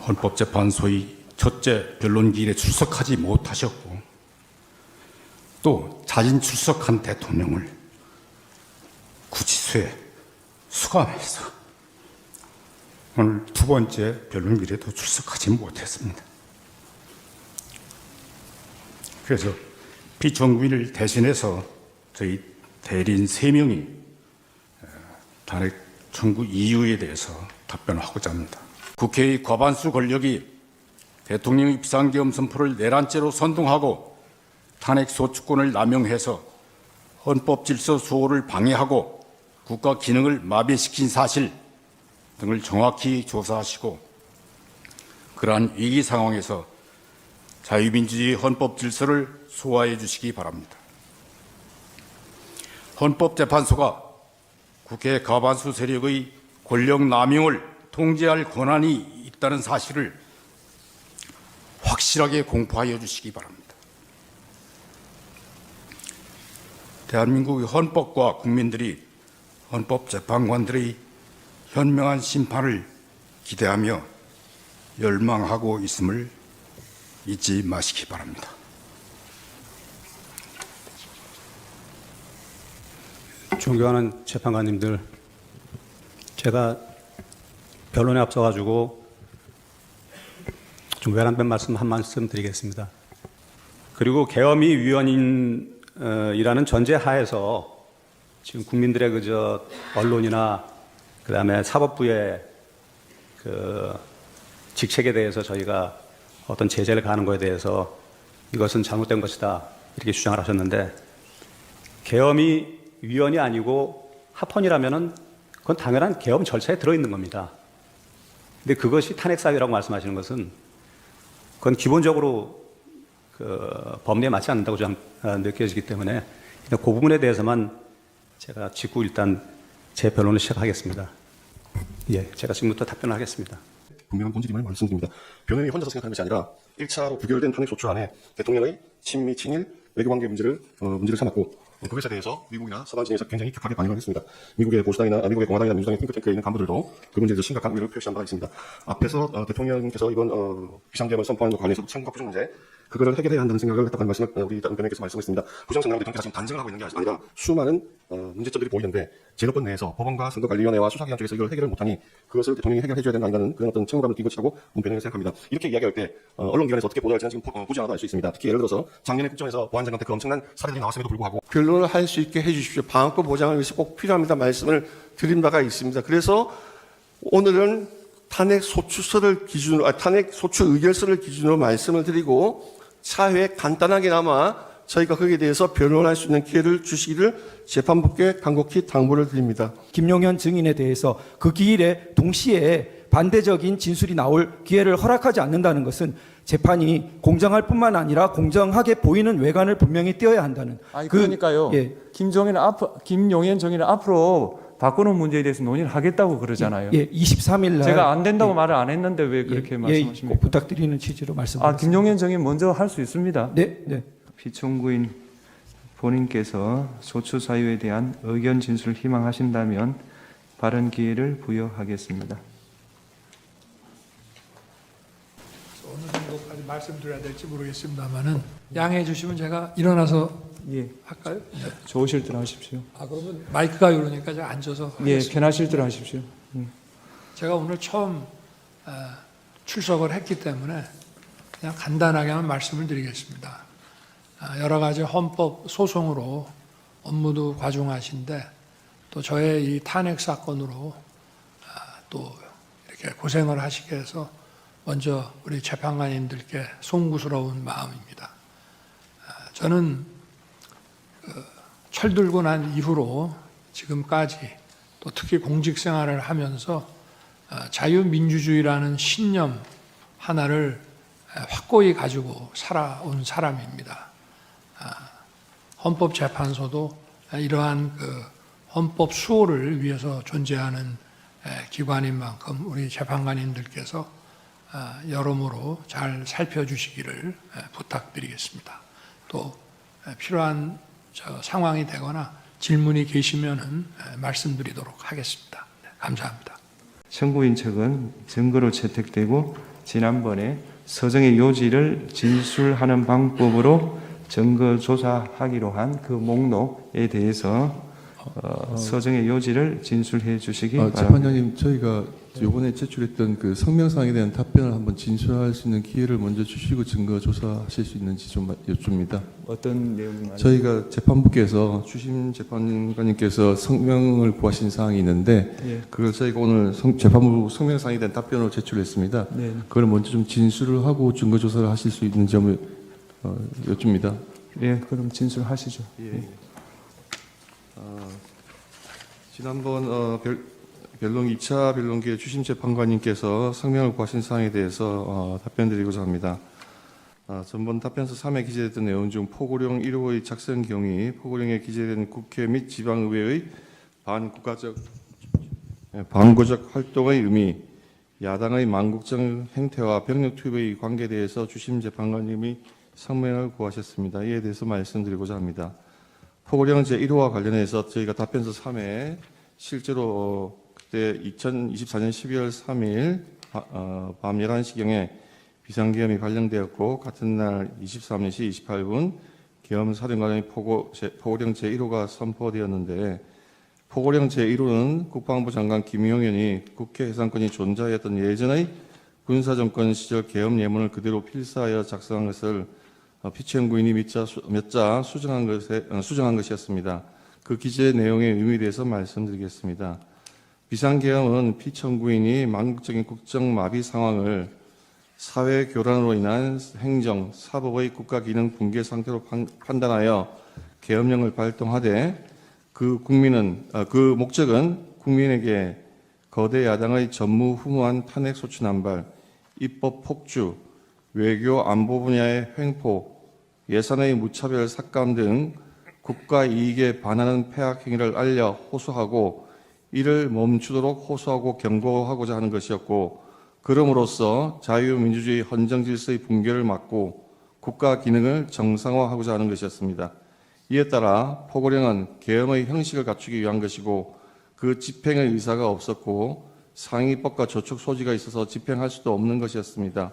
헌법재판소의 첫째 변론기일에 출석하지 못하셨고 또 자진 출석한 대통령을 구치소에 수감해서 오늘 두 번째 변론기일에도 출석하지 못했습니다. 그래서 피청구인을 대신해서 저희 대리인 3명이 탄핵 청구 이유에 대해서 답변하고자 합니다. 국회의 과반수 권력이 대통령의 비상계엄 선포를 내란죄로 선동하고 탄핵 소추권을 남용해서 헌법 질서 수호를 방해하고 국가 기능을 마비시킨 사실 등을 정확히 조사하시고 그러한 위기 상황에서 자유민주주의 헌법 질서를 소화해 주시기 바랍니다. 헌법재판소가 국회 과반수 세력의 권력 남용을 통제할 권한이 있다는 사실을 확실하게 공포하여 주시기 바랍니다. 대한민국의 헌법과 국민들이 헌법재판관들의 현명한 심판을 기대하며 열망하고 있음을 잊지 마시기 바랍니다. 존경하는 재판관님들, 제가 변론에 앞서가지고 좀 외람된 말씀 한 말씀 드리겠습니다. 그리고 계엄이 위원이라는 전제 하에서 지금 국민들의 그저 언론이나 그다음에 사법부의 그 직책에 대해서 저희가 어떤 제재를 가하는 것에 대해서 이것은 잘못된 것이다 이렇게 주장을 하셨는데, 계엄이 위원이 아니고 합헌이라면은 그건 당연한 계엄 절차에 들어있는 겁니다. 근데 그것이 탄핵 사유라고 말씀하시는 것은 그건 기본적으로 그 법리에 맞지 않는다고 저는 느껴지기 때문에 그 부분에 대해서만 제가 짚고 일단 제 변론을 시작하겠습니다. 예, 제가 지금부터 답변을 하겠습니다. 분명한 본질임을 말씀드립니다. 변호인이 혼자서 생각하는 것이 아니라 1차로 부결된 탄핵 소추 안에 대통령의 친미, 친일, 외교관계 문제를 삼았고, 그것에 대해서 미국이나 서방 진에서 굉장히 격하게 반응을 했습니다. 미국의 보수당이나 미국의 공화당이나 민주당의 핑크탱크에 있는 간부들도 그 문제에 대해서 심각한 우려를 표시한 바가 있습니다. 앞에서 대통령께서 이번 비상계엄을 선포한 것과 관련해서 채무과 부정 문제, 그거를 해결해야 한다는 생각을 했다는 말씀을 우리 변호인께서 말씀했습니다. 부정선거를 대통령께서 지금 단정을 하고 있는 게 아니라 수많은 문제점들이 보이는데 제도권 내에서 법원과 선거관리위원회와 수사기관 쪽에서 이걸 해결을 못하니 그것을 대통령이 해결해줘야 된다는 그런 어떤 책무감을 띈 것이라고 문 변호인은 생각합니다. 이렇게 이야기할 때 언론기관에서 어떻게 보도할지는 지금 보지 않아도 알 수 있습니다. 특히 예를 들어서 작년에 국정에서 보안장관 때 그 엄청난 사례들이 나왔음에도 불구하고 변론을 할 수 있게 해주십시오. 방어권 보장을 위해서 꼭 필요합니다. 말씀을 드린 바가 있습니다. 그래서 오늘은 탄핵 소추서를 기준으로, 탄핵 소추 의결서를 기준으로 말씀을 드리고 차후에 간단하게나마 저희가 거기에 대해서 변론할 수 있는 기회를 주시기를 재판부께 간곡히 당부를 드립니다. 김용현 증인에 대해서 그 기일에 동시에 반대적인 진술이 나올 기회를 허락하지 않는다는 것은 재판이 공정할 뿐만 아니라 공정하게 보이는 외관을 분명히 띄어야 한다는. 아니 그러니까요. 예. 김용현 증인은 앞으로 바꾸는 문제에 대해서 논의를 하겠다고 그러잖아요. 예, 23일 날 제가 안 된다고 말을 안 했는데 왜 그렇게 말씀하십니까? 꼭 부탁드리는 취지로 말씀드렸습니다. 김용현 증인 먼저 할 수 있습니다. 네, 네. 피청구인 본인께서 소추 사유에 대한 의견 진술을 희망하신다면 발언 기회를 부여하겠습니다. 어느 정도까지 말씀드려야 될지 모르겠습니다만은 양해해 주시면 제가 일어나서 예, 할까요? 좋으실 대로 하십시오. 그러면 마이크가 이러니까 제가 앉아서 예, 하겠습니다. 편하실 대로 하십시오. 제가 오늘 처음 출석을 했기 때문에 그냥 간단하게만 말씀을 드리겠습니다. 여러 가지 헌법 소송으로 업무도 과중하신데 또 저의 이 탄핵 사건으로 또 이렇게 고생을 하시게 해서 먼저 우리 재판관님들께 송구스러운 마음입니다. 저는 철들고 난 이후로 지금까지 또 특히 공직 생활을 하면서 자유민주주의라는 신념 하나를 확고히 가지고 살아온 사람입니다. 헌법재판소도 이러한 그 헌법 수호를 위해서 존재하는 기관인 만큼 우리 재판관님들께서 여러모로 잘 살펴주시기를 부탁드리겠습니다. 또 필요한 상황이 되거나 질문이 계시면은 말씀드리도록 하겠습니다. 네, 감사합니다. 청구인 측은 증거로 채택되고 지난번에 서정의 요지를 진술하는 방법으로 증거 조사하기로 한 그 목록에 대해서 서정의 요지를 진술해 주시기 바랍니다. 재판장님, 저희가 이번에 제출했던 그 성명사항에 대한 답변을 한번 진술할 수 있는 기회를 먼저 주시고 증거 조사하실 수 있는지 좀 여쭙니다. 어떤 내용이 저희가 재판부께서 주심 재판관님께서 성명을 구하신 사항이 있는데 예. 그걸 저희가 오늘 재판부 성명사항에 대한 답변으로 제출했습니다. 네. 그걸 먼저 좀 진술을 하고 증거 조사를 하실 수 있는 점을 여쭙니다. 예, 그럼 진술하시죠. 예. 지난번 변론 2차 변론기에 주심 재판관님께서 성명을 구하신 사항에 대해서 답변드리고자 합니다. 전번 답변서 3에 기재됐던 내용 중 포고령 1호의 작성 경위, 포고령에 기재된 국회 및 지방의회의 반구적 활동의 의미, 야당의 망국적 행태와 병력 투입의 관계에 대해서 주심 재판관님이 성명을 구하셨습니다. 이에 대해서 말씀드리고자 합니다. 포고령 제1호와 관련해서 저희가 답변서 3에 실제로 그때 2024년 12월 3일 밤 11시경에 비상계엄이 발령되었고 같은 날 23시 28분 계엄 사령관의 포고령 제1호가 선포되었는데 포고령 제1호는 국방부 장관 김용현이 국회 해산권이 존재하였던 예전의 군사정권 시절 계엄 예문을 그대로 필사하여 작성한 것을 피치현 구인이 몇 자 수정한 것이었습니다. 그 기재의 내용의 의미에 대해서 말씀드리겠습니다. 비상계엄은 피치현 구인이 망국적인 국정마비 상황을 사회교란으로 인한 행정, 사법의 국가기능 붕괴 상태로 판단하여 계엄령을 발동하되 그 목적은 국민에게 거대 야당의 전무후무한 탄핵소추 남발, 입법 폭주, 외교 안보 분야의 횡포, 예산의 무차별 삭감 등 국가 이익에 반하는 폐악 행위를 알려 호소하고 이를 멈추도록 호소하고 경고하고자 하는 것이었고, 그럼으로써 자유민주주의 헌정질서의 붕괴를 막고 국가 기능을 정상화하고자 하는 것이었습니다. 이에 따라 포고령은 계엄의 형식을 갖추기 위한 것이고 그 집행의 의사가 없었고 상위법과 저촉 소지가 있어서 집행할 수도 없는 것이었습니다.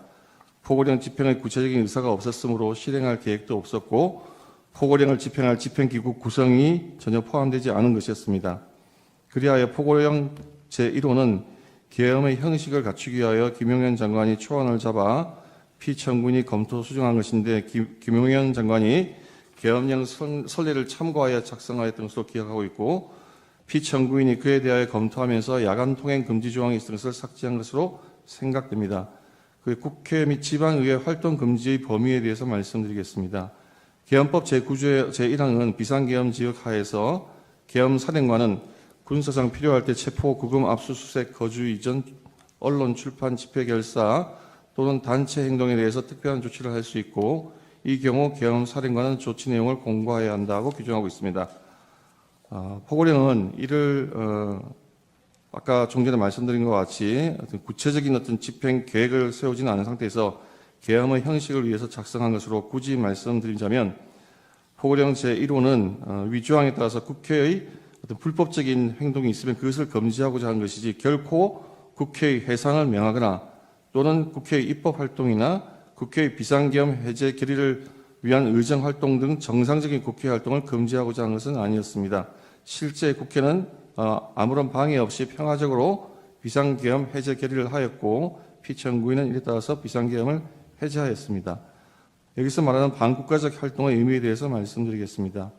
포고령 집행의 구체적인 의사가 없었으므로 실행할 계획도 없었고 포고령을 집행할 집행기구 구성이 전혀 포함되지 않은 것이었습니다. 그리하여 포고령 제1호는 계엄의 형식을 갖추기 위하여 김용현 장관이 초안을 잡아 피청군이 검토 수정한 것인데 김용현 장관이 계엄령 선례를 참고하여 작성하였던 것으로 기억하고 있고 피청구인이 그에 대하여 검토하면서 야간 통행 금지 조항이 있었던 것을 삭제한 것으로 생각됩니다. 그 국회 및 지방의회 활동 금지의 범위에 대해서 말씀드리겠습니다. 계엄법 제9조 제1항은 비상계엄 지역 하에서 계엄 사령관은 군사상 필요할 때 체포, 구금, 압수수색, 거주 이전, 언론, 출판, 집회 결사 또는 단체 행동에 대해서 특별한 조치를 할 수 있고 이 경우 계엄 사령관은 조치 내용을 공고해야 한다고 규정하고 있습니다. 포고령은 이를 아까 좀 전에 말씀드린 것 같이 구체적인 어떤 집행 계획을 세우지는 않은 상태에서 계엄의 형식을 위해서 작성한 것으로 굳이 말씀드리자면 포고령 제1호는 위조항에 따라서 국회의 어떤 불법적인 행동이 있으면 그것을 금지하고자 하는 것이지 결코 국회의 해산을 명하거나 또는 국회의 입법활동이나 국회의 비상계엄 해제 결의를 위한 의정활동 등 정상적인 국회 활동을 금지하고자 하는 것은 아니었습니다. 실제 국회는 아무런 방해 없이 평화적으로 비상계엄 해제 결의를 하였고 피청구인은 이에 따라서 비상계엄을 해제하였습니다. 여기서 말하는 반국가적 활동의 의미에 대해서 말씀드리겠습니다.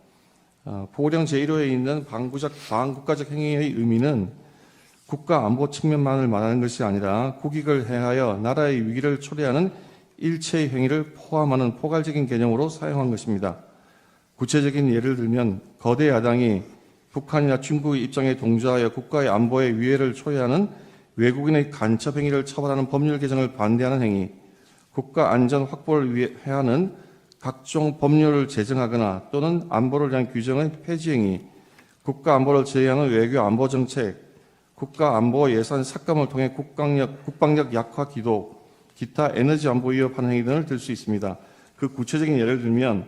포고령 제1호에 있는 반국가적 행위의 의미는 국가 안보 측면만을 말하는 것이 아니라 국익을 해하여 나라의 위기를 초래하는 일체의 행위를 포함하는 포괄적인 개념으로 사용한 것입니다. 구체적인 예를 들면 거대 야당이 북한이나 중국의 입장에 동조하여 국가의 안보에 위해를 초래하는 외국인의 간첩 행위를 처벌하는 법률 개정을 반대하는 행위, 국가 안전 확보를 위해 하는 각종 법률을 제정하거나 또는 안보를 위한 규정의 폐지 행위, 국가 안보를 제외하는 외교 안보 정책, 국가 안보 예산 삭감을 통해 국방력 약화 기도, 기타 에너지 안보 위협하는 행위 등을 들 수 있습니다. 그 구체적인 예를 들면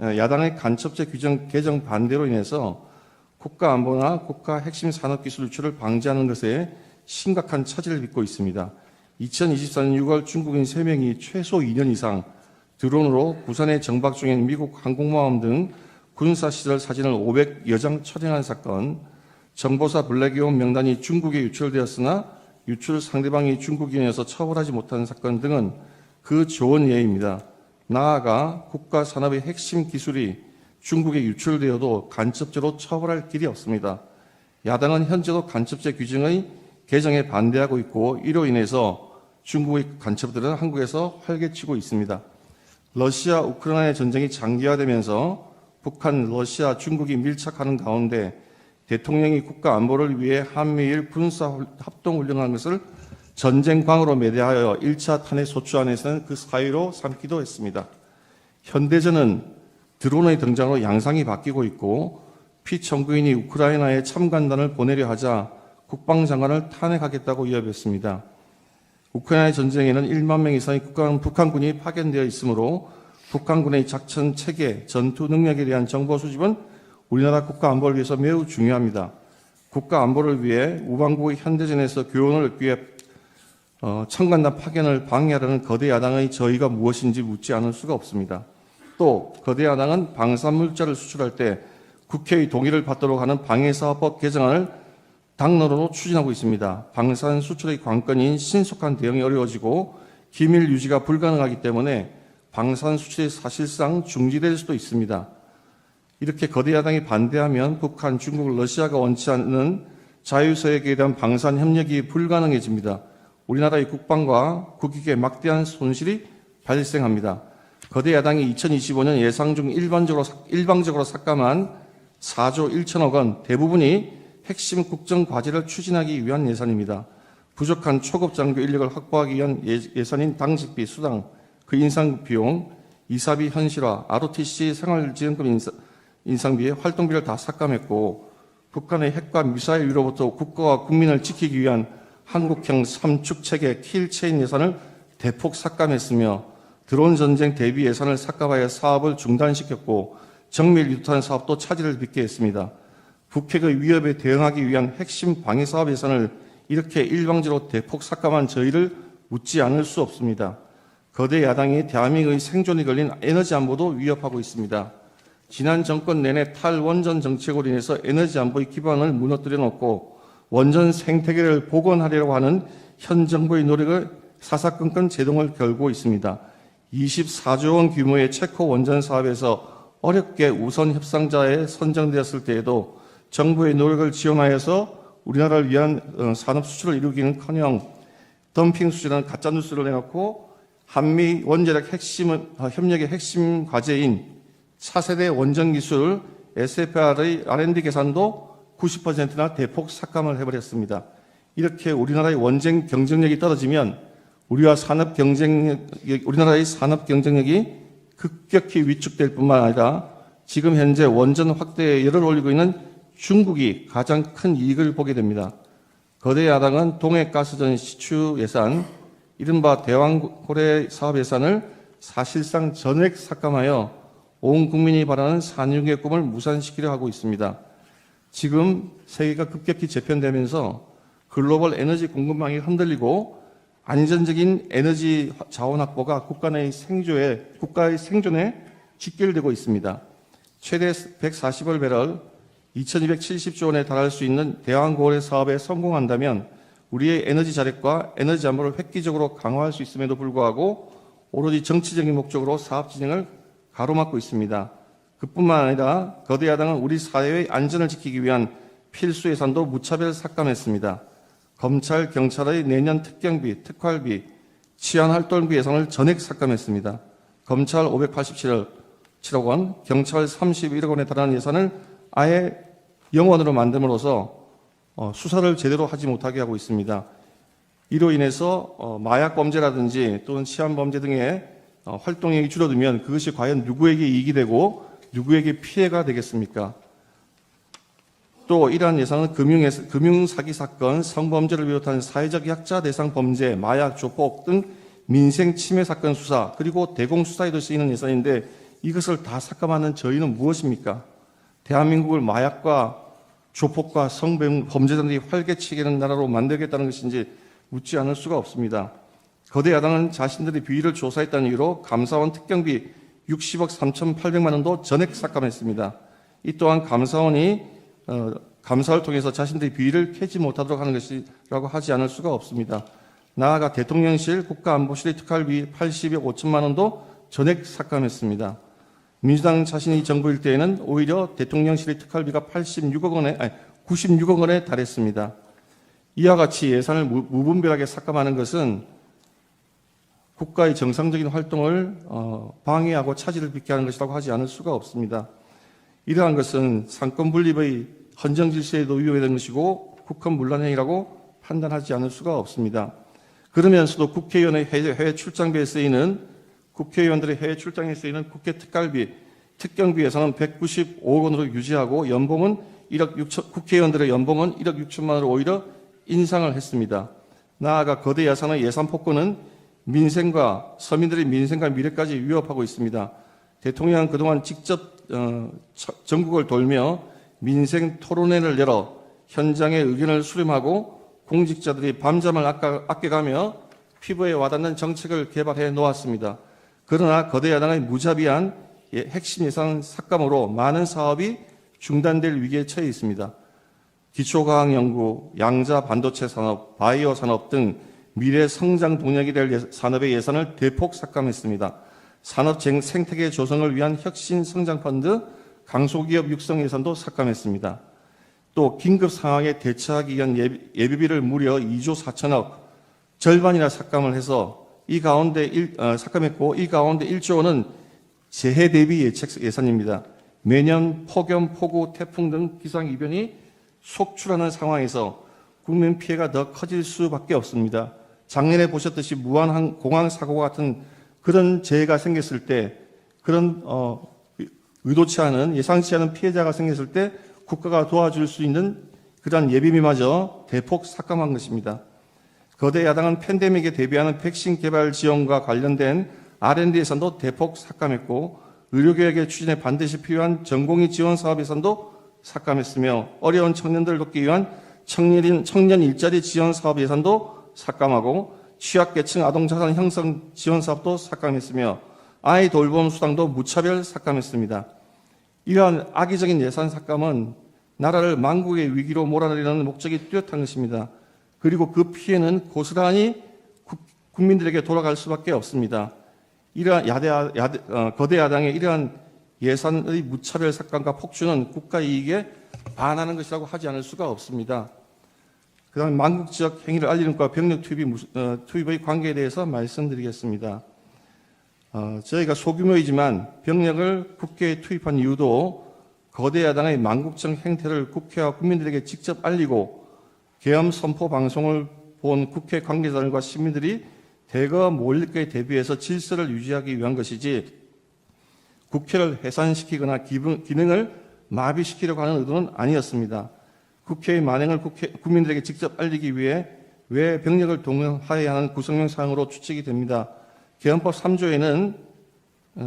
야당의 간첩죄 규정 개정 반대로 인해서 국가 안보나 국가 핵심 산업 기술 유출을 방지하는 것에 심각한 차질을 빚고 있습니다. 2024년 6월 중국인 3명이 최소 2년 이상 드론으로 부산에 정박 중인 미국 항공모함 등 군사시설 사진을 500여 장 촬영한 사건, 정보사 블랙이온 명단이 중국에 유출되었으나 유출 상대방이 중국인이어서 처벌하지 못한 사건 등은 그 좋은 예입니다. 나아가 국가 산업의 핵심 기술이 중국에 유출되어도 간첩죄로 처벌할 길이 없습니다. 야당은 현재도 간첩죄 규정의 개정에 반대하고 있고 이로 인해서 중국의 간첩들은 한국에서 활개치고 있습니다. 러시아 우크라이나 전쟁이 장기화되면서 북한, 러시아, 중국이 밀착하는 가운데 대통령이 국가 안보를 위해 한미일 군사 합동훈련한 것을 전쟁광으로 매대하여 1차 탄핵 소추안에서는 그 사유로 삼기도 했습니다. 현대전은 드론의 등장으로 양상이 바뀌고 있고 피청구인이 우크라이나에 참관단을 보내려 하자 국방장관을 탄핵하겠다고 위협했습니다. 우크라이나 전쟁에는 1만 명 이상의 북한군이 파견되어 있으므로 북한군의 작전 체계, 전투 능력에 대한 정보 수집은 우리나라 국가 안보를 위해서 매우 중요합니다. 국가 안보를 위해 우방국의 현대전에서 교훈을 얻기 위해 청간단 파견을 방해하려는 거대 야당의 저의가 무엇인지 묻지 않을 수가 없습니다. 또 거대 야당은 방산물자를 수출할 때 국회의 동의를 받도록 하는 방해사업법 개정안을 당론으로 추진하고 있습니다. 방산 수출의 관건인 신속한 대응이 어려워지고 기밀 유지가 불가능하기 때문에 방산 수출이 사실상 중지될 수도 있습니다. 이렇게 거대 야당이 반대하면 북한, 중국, 러시아가 원치 않는 자유서약에 대한 방산 협력이 불가능해집니다. 우리나라의 국방과 국익에 막대한 손실이 발생합니다. 거대 야당이 2025년 예상 중 일방적으로 삭감한 4조 1천억 원 대부분이 핵심 국정 과제를 추진하기 위한 예산입니다. 부족한 초급 장교 인력을 확보하기 위한 예산인 당직비, 수당, 그 인상 비용, 이사비 현실화, ROTC 생활지원금 인상비의 활동비를 다 삭감했고 북한의 핵과 미사일 위로부터 국가와 국민을 지키기 위한 한국형 삼축체계 킬체인 예산을 대폭 삭감했으며 드론 전쟁 대비 예산을 삭감하여 사업을 중단시켰고 정밀 유탄 사업도 차질을 빚게 했습니다. 북핵의 위협에 대응하기 위한 핵심 방위 사업 예산을 이렇게 일방적으로 대폭 삭감한 저희를 묻지 않을 수 없습니다. 거대 야당이 대한민국의 생존이 걸린 에너지 안보도 위협하고 있습니다. 지난 정권 내내 탈원전 정책으로 인해서 에너지 안보의 기반을 무너뜨려 놓고 원전 생태계를 복원하려고 하는 현 정부의 노력을 사사건건 제동을 걸고 있습니다. 24조 원 규모의 체코 원전 사업에서 어렵게 우선 협상자에 선정되었을 때에도 정부의 노력을 지원하여서 우리나라를 위한 산업 수출을 이루기는커녕 덤핑 수준의 가짜 뉴스를 내놓고 한미 원자력 협력의 핵심 과제인 차세대 원전 기술 SFR의 R&D 계산도 90%나 대폭 삭감을 해버렸습니다. 이렇게 우리나라의 원전 경쟁력이 떨어지면 우리나라의 산업 경쟁력이 급격히 위축될 뿐만 아니라 지금 현재 원전 확대에 열을 올리고 있는 중국이 가장 큰 이익을 보게 됩니다. 거대 야당은 동해가스전 시추 예산, 이른바 대왕고래 사업 예산을 사실상 전액 삭감하여 온 국민이 바라는 산유의 꿈을 무산시키려 하고 있습니다. 지금 세계가 급격히 재편되면서 글로벌 에너지 공급망이 흔들리고 안전적인 에너지 자원 확보가 국가의 생존에 직결되고 있습니다. 최대 140억 배럴 2270조 원에 달할 수 있는 대왕고래 사업에 성공한다면 우리의 에너지 자력과 에너지 안보를 획기적으로 강화할 수 있음에도 불구하고 오로지 정치적인 목적으로 사업 진행을 가로막고 있습니다. 그뿐만 아니라 거대 야당은 우리 사회의 안전을 지키기 위한 필수 예산도 무차별 삭감했습니다. 검찰, 경찰의 내년 특경비, 특활비, 치안활동비 예산을 전액 삭감했습니다. 검찰 587억 원, 경찰 31억 원에 달하는 예산을 아예 영원으로 만듦으로써 수사를 제대로 하지 못하게 하고 있습니다. 이로 인해서 마약 범죄라든지 또는 치안 범죄 등의 활동이 줄어들면 그것이 과연 누구에게 이익이 되고 누구에게 피해가 되겠습니까? 또 이러한 예산은 금융사기 사건, 성범죄를 비롯한 사회적 약자 대상 범죄, 마약, 조폭 등 민생 침해 사건 수사, 그리고 대공수사에도 쓰이는 예산인데 이것을 다 삭감하는 저희는 무엇입니까? 대한민국을 마약과 조폭과 성범죄자들이 활개치게 나라로 만들겠다는 것인지 묻지 않을 수가 없습니다. 거대 야당은 자신들의 비위를 조사했다는 이유로 감사원 특경비 60억 3,800만 원도 전액 삭감했습니다. 이 또한 감사원이 감사를 통해서 자신들의 비위를 캐지 못하도록 하는 것이라고 하지 않을 수가 없습니다. 나아가 대통령실 국가안보실의 특활비 80억 5천만 원도 전액 삭감했습니다. 민주당 자신이 정부일 때에는 오히려 대통령실의 특활비가 96억 원에 달했습니다. 이와 같이 예산을 무분별하게 삭감하는 것은 국가의 정상적인 활동을 방해하고 차질을 빚게 하는 것이라고 하지 않을 수가 없습니다. 이러한 것은 상권 분립의 헌정 질서에도 위배되는 것이고 국헌문란 행위라고 판단하지 않을 수가 없습니다. 그러면서도 국회의원의 해외 출장비에 쓰이는 국회의원들의 해외 출장에 쓰이는 국회 특갈비, 특경비 예산은 195억 원으로 유지하고 연봉은 국회의원들의 연봉은 1억 6천만 원으로 오히려 인상을 했습니다. 나아가 거대 예산의 예산 폭군은 민생과 서민들의 민생과 미래까지 위협하고 있습니다. 대통령은 그동안 직접 전국을 돌며 민생 토론회를 열어 현장의 의견을 수렴하고 공직자들이 밤잠을 아껴가며 피부에 와닿는 정책을 개발해 놓았습니다. 그러나 거대 야당의 무자비한 핵심 예산 삭감으로 많은 사업이 중단될 위기에 처해 있습니다. 기초과학연구, 양자 반도체 산업, 바이오 산업 등 미래 성장 동력이 될 산업의 예산을 대폭 삭감했습니다. 산업 생태계 조성을 위한 혁신 성장 펀드, 강소기업 육성 예산도 삭감했습니다. 또 긴급 상황에 대처하기 위한 예비비를 무려 2조 4천억, 절반이나 삭감을 해서 삭감했고 이 가운데 1조 원은 재해 대비 예산입니다. 매년 폭염, 폭우, 태풍 등 기상이변이 속출하는 상황에서 국민 피해가 더 커질 수밖에 없습니다. 작년에 보셨듯이 무한공항 사고 같은 그런 재해가 생겼을 때, 그런 의도치 않은, 예상치 않은 피해자가 생겼을 때 국가가 도와줄 수 있는 그러한 예비비마저 대폭 삭감한 것입니다. 거대 야당은 팬데믹에 대비하는 백신 개발 지원과 관련된 R&D 예산도 대폭 삭감했고, 의료개혁의 추진에 반드시 필요한 전공의 지원 사업 예산도 삭감했으며, 어려운 청년들을 돕기 위한 청년 일자리 지원 사업 예산도 삭감하고, 취약계층 아동자산 형성 지원 사업도 삭감했으며, 아이 돌봄 수당도 무차별 삭감했습니다. 이러한 악의적인 예산 삭감은 나라를 망국의 위기로 몰아내려는 목적이 뚜렷한 것입니다. 그리고 그 피해는 고스란히 국민들에게 돌아갈 수밖에 없습니다. 이러한 거대 야당의 이러한 예산의 무차별 삭감과 폭주는 국가 이익에 반하는 것이라고 하지 않을 수가 없습니다. 그다음에 망국 지역 행위를 알리는 것과 병력 투입의 관계에 대해서 말씀드리겠습니다. 저희가 소규모이지만 병력을 국회에 투입한 이유도 거대 야당의 망국적 행태를 국회와 국민들에게 직접 알리고 계엄 선포 방송을 본 국회 관계자들과 시민들이 대거 몰릴 것에 대비해서 질서를 유지하기 위한 것이지 국회를 해산시키거나 기능을 마비시키려고 하는 의도는 아니었습니다. 국회의 만행을 국민들에게 직접 알리기 위해 외 병력을 동원하여야 하는 구성명 사항으로 추측이 됩니다. 계엄법 3조에는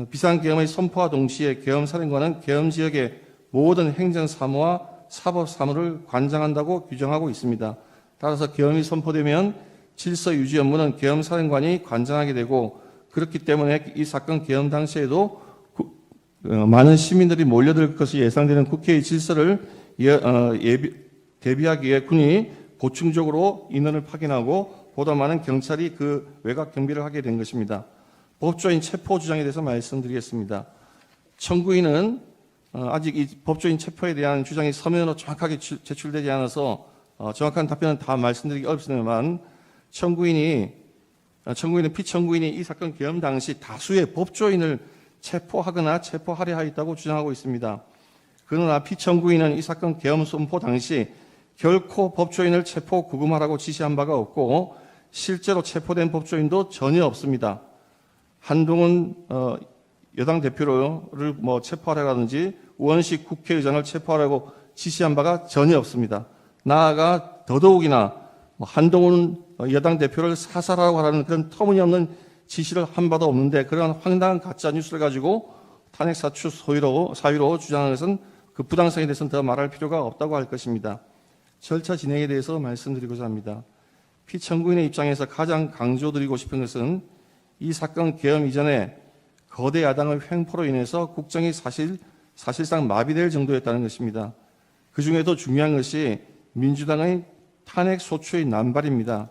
비상계엄의 선포와 동시에 계엄사령관은 계엄지역의 모든 행정사무와 사법사무를 관장한다고 규정하고 있습니다. 따라서 계엄이 선포되면 질서 유지 업무는 계엄사령관이 관장하게 되고, 그렇기 때문에 이 사건 계엄 당시에도 많은 시민들이 몰려들 것이 예상되는 국회의 질서를 대비하기 위해 군이 보충적으로 인원을 파견하고 보다 많은 경찰이 그 외곽 경비를 하게 된 것입니다. 법조인 체포 주장에 대해서 말씀드리겠습니다. 청구인은 아직 이 법조인 체포에 대한 주장이 서면으로 정확하게 제출되지 않아서 정확한 답변은 다 말씀드리기 어렵습니다만, 청구인은 피청구인이 이 사건 계엄 당시 다수의 법조인을 체포하거나 체포하려 하였다고 주장하고 있습니다. 그러나 피청구인은 이 사건 계엄 선포 당시 결코 법조인을 체포 구금하라고 지시한 바가 없고 실제로 체포된 법조인도 전혀 없습니다. 한동훈 여당 대표를 체포하라든지 우원식 국회의장을 체포하라고 지시한 바가 전혀 없습니다. 나아가 더더욱이나 한동훈 여당 대표를 사살하라고 하는 그런 터무니없는 지시를 한 바도 없는데, 그러한 황당한 가짜 뉴스를 가지고 탄핵 사추 사유로 주장하는 것은 그 부당성에 대해서는 더 말할 필요가 없다고 할 것입니다. 절차 진행에 대해서 말씀드리고자 합니다. 피청구인의 입장에서 가장 강조드리고 싶은 것은 이 사건 계엄 이전에 거대 야당의 횡포로 인해서 국정이 사실상 마비될 정도였다는 것입니다. 그 중에도 중요한 것이 민주당의 탄핵 소추의 남발입니다.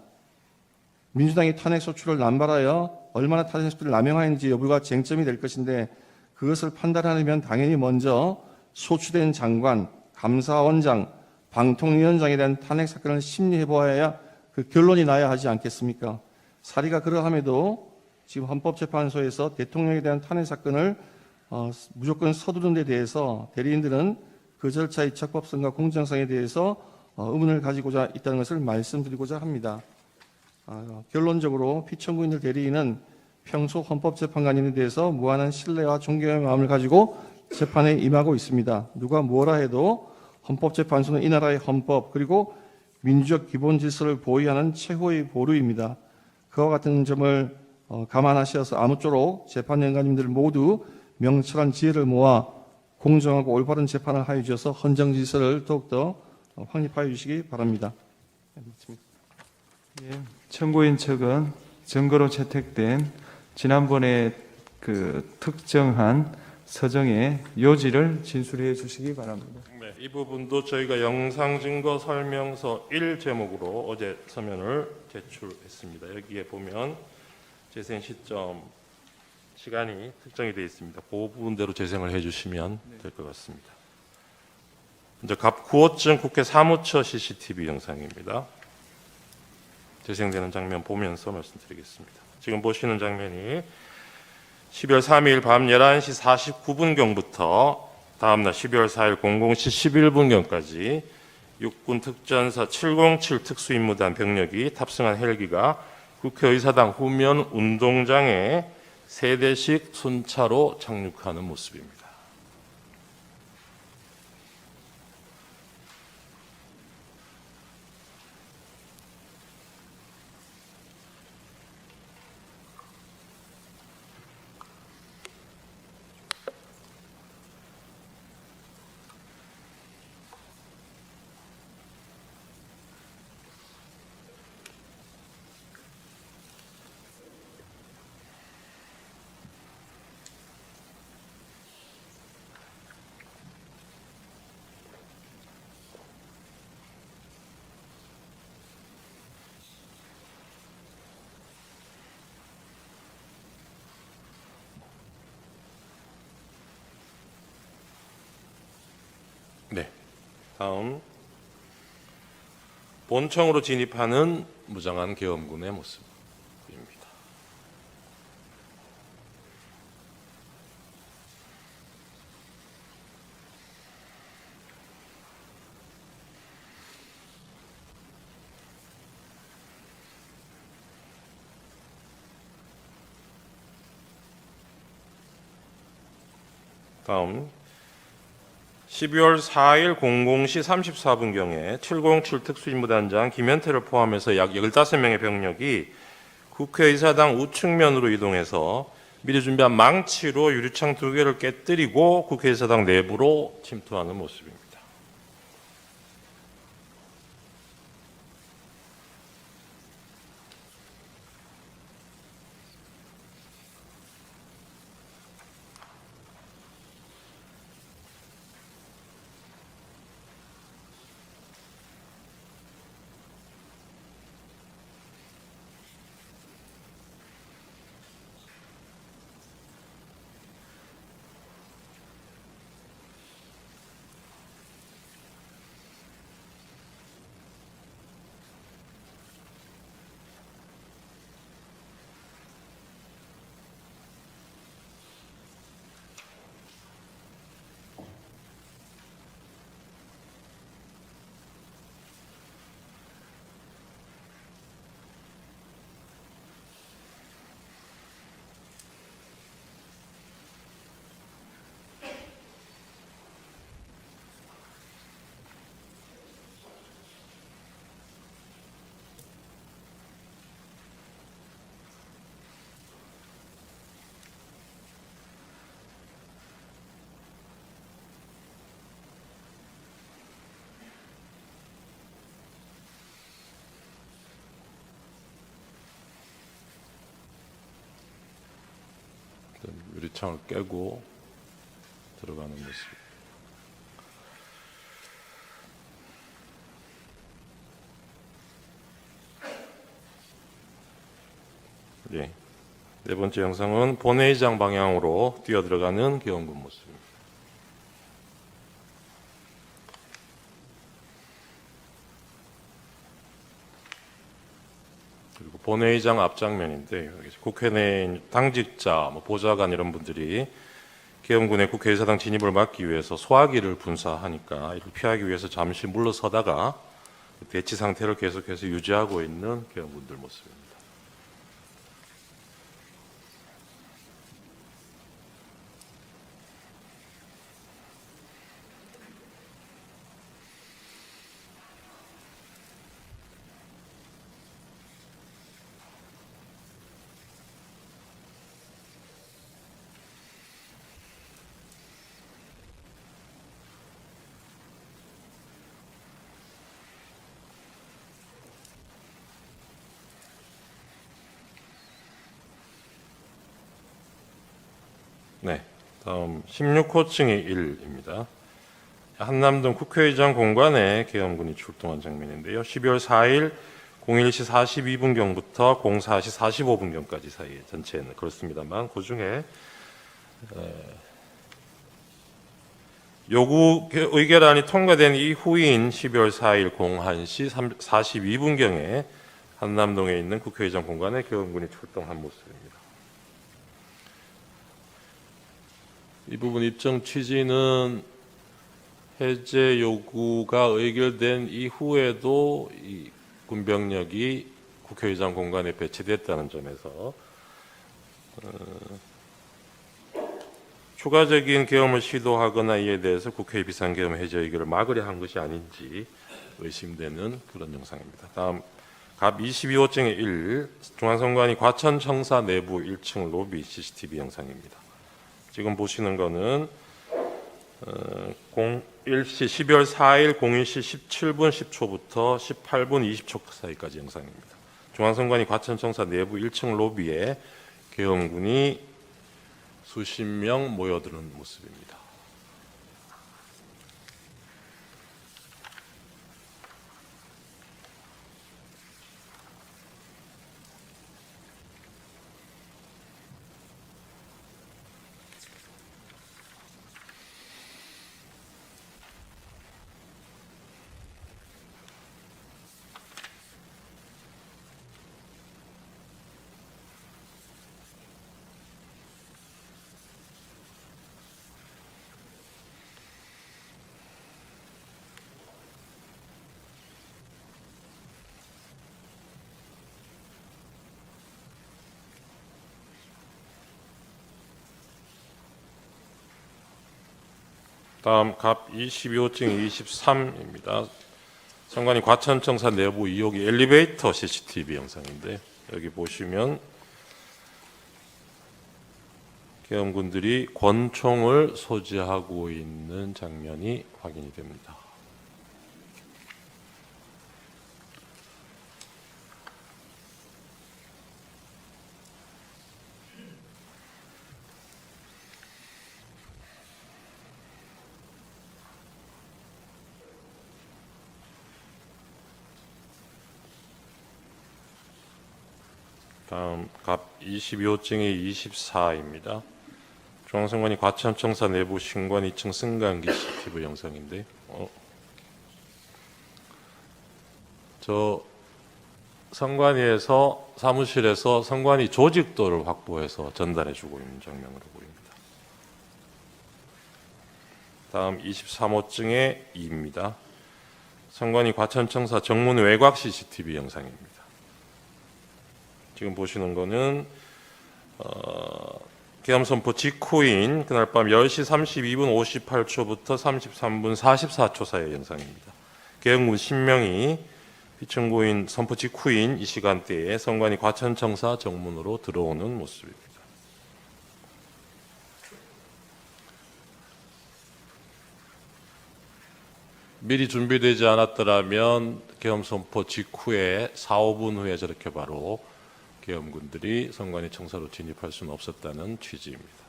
민주당이 탄핵 소추를 남발하여 얼마나 탄핵 소추를 남용하는지 여부가 쟁점이 될 것인데, 그것을 판단하려면 당연히 먼저 소추된 장관, 감사원장, 방통위원장에 대한 탄핵 사건을 심리해 보아야 그 결론이 나야 하지 않겠습니까? 사리가 그러함에도 지금 헌법재판소에서 대통령에 대한 탄핵 사건을 무조건 서두른 데 대해서 대리인들은 그 절차의 적법성과 공정성에 대해서 의문을 가지고자 있다는 것을 말씀드리고자 합니다. 결론적으로 피청구인들 대리인은 평소 헌법재판관인에 대해서 무한한 신뢰와 존경의 마음을 가지고 재판에 임하고 있습니다. 누가 뭐라 해도 헌법재판소는 이 나라의 헌법 그리고 민주적 기본 질서를 보위하는 최고의 보루입니다. 그와 같은 점을 감안하셔서 아무쪼록 재판연관님들 모두 명철한 지혜를 모아 공정하고 올바른 재판을 하여 주셔서 헌정 질서를 더욱더 확립하여 주시기 바랍니다. 예, 청구인 측은 증거로 채택된 지난번에 그 특정한 서정의 요지를 진술해 주시기 바랍니다. 네, 이 부분도 저희가 영상증거 설명서 1 제목으로 어제 서면을 제출했습니다. 여기에 보면 재생 시점 시간이 특정이 되어 있습니다. 그 부분대로 재생을 해주시면 될 것 같습니다. 먼저 갑 9호증 국회 사무처 CCTV 영상입니다. 재생되는 장면 보면서 말씀드리겠습니다. 지금 보시는 장면이 12월 3일 밤 11시 49분경부터 다음날 12월 4일 00시 11분경까지 육군 특전사 707 특수임무단 병력이 탑승한 헬기가 국회의사당 후면 운동장에 3대씩 순차로 착륙하는 모습입니다. 네, 다음 본청으로 진입하는 무장한 계엄군의 모습입니다. 다음 12월 4일 00시 34분경에 707 특수임무단장 김현태를 포함해서 약 15명의 병력이 국회의사당 우측면으로 이동해서 미리 준비한 망치로 유리창 2개를 깨뜨리고 국회의사당 내부로 침투하는 모습입니다. 유리창을 깨고 들어가는 모습. 예. 네 번째 영상은 본회의장 방향으로 뛰어들어가는 계엄군 모습입니다. 그리고 본회의장 앞장면인데 국회 내 당직자, 보좌관 이런 분들이 계엄군의 국회의사당 진입을 막기 위해서 소화기를 분사하니까 이를 피하기 위해서 잠시 물러서다가 대치 상태를 계속해서 유지하고 있는 계엄군들 모습입니다. 네, 다음 16호증이 1입니다. 한남동 국회의장 공간에 계엄군이 출동한 장면인데요. 12월 4일 01시 42분경부터 04시 45분경까지 사이에 전체는 그렇습니다만 그중에 요구 의결안이 통과된 이후인 12월 4일 01시 42분경에 한남동에 있는 국회의장 공간에 계엄군이 출동한 모습입니다. 이 부분 입정 취지는 해제 요구가 의결된 이후에도 이 군병력이 국회의장 공간에 배치됐다는 점에서 추가적인 계엄을 시도하거나 이에 대해서 국회 비상계엄 해제 의결을 막으려 한 것이 아닌지 의심되는 그런 영상입니다. 다음 갑 22호증의 1 중앙선관위 과천청사 내부 1층 로비 CCTV 영상입니다. 지금 보시는 거는 12월 4일 01시 17분 10초부터 18분 20초 사이까지 영상입니다. 중앙선관위 과천청사 내부 1층 로비에 계엄군이 수십 명 모여드는 모습입니다. 다음 갑 22호증 23입니다. 선관위 과천청사 내부 2호기 엘리베이터 CCTV 영상인데 여기 보시면 계엄군들이 권총을 소지하고 있는 장면이 확인이 됩니다. 다음 갑 22호증이 24입니다. 중앙선관위 과천청사 내부 신관 2층 승강기 CCTV 영상인데 저 선관위에서 사무실에서 선관위 조직도를 확보해서 전달해주고 있는 장면으로 보입니다. 다음 23호증의 2입니다. 선관위 과천청사 정문 외곽 CCTV 영상입니다. 지금 보시는 거는 계엄 선포 직후인 그날 밤 10시 32분 58초부터 33분 44초 사이의 영상입니다. 계엄군 10명이 피청구인 선포 직후인 이 시간대에 선관위 과천청사 정문으로 들어오는 모습입니다. 미리 준비되지 않았더라면 계엄 선포 직후에 4, 5분 후에 저렇게 바로 계엄군들이 선관위 청사로 진입할 수는 없었다는 취지입니다.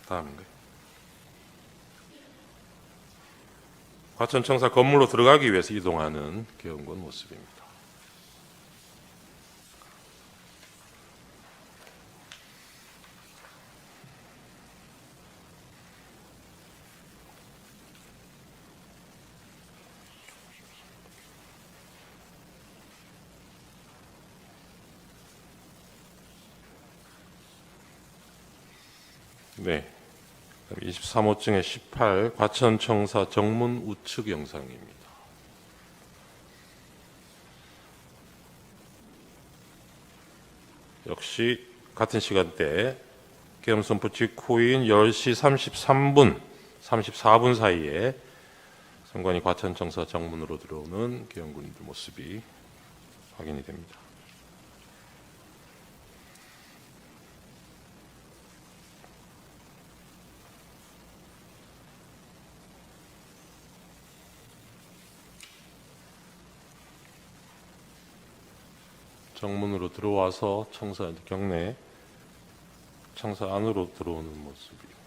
다음인가요? 과천청사 건물로 들어가기 위해서 이동하는 계엄군 모습입니다. 네, 23호증의 18 과천청사 정문 우측 영상입니다. 역시 같은 시간대 계엄 선포 직후인 10시 33분 34분 사이에 선관위 과천청사 정문으로 들어오는 계엄군들 모습이 확인이 됩니다. 정문으로 들어와서 청사 경내 청사 안으로 들어오는 모습입니다.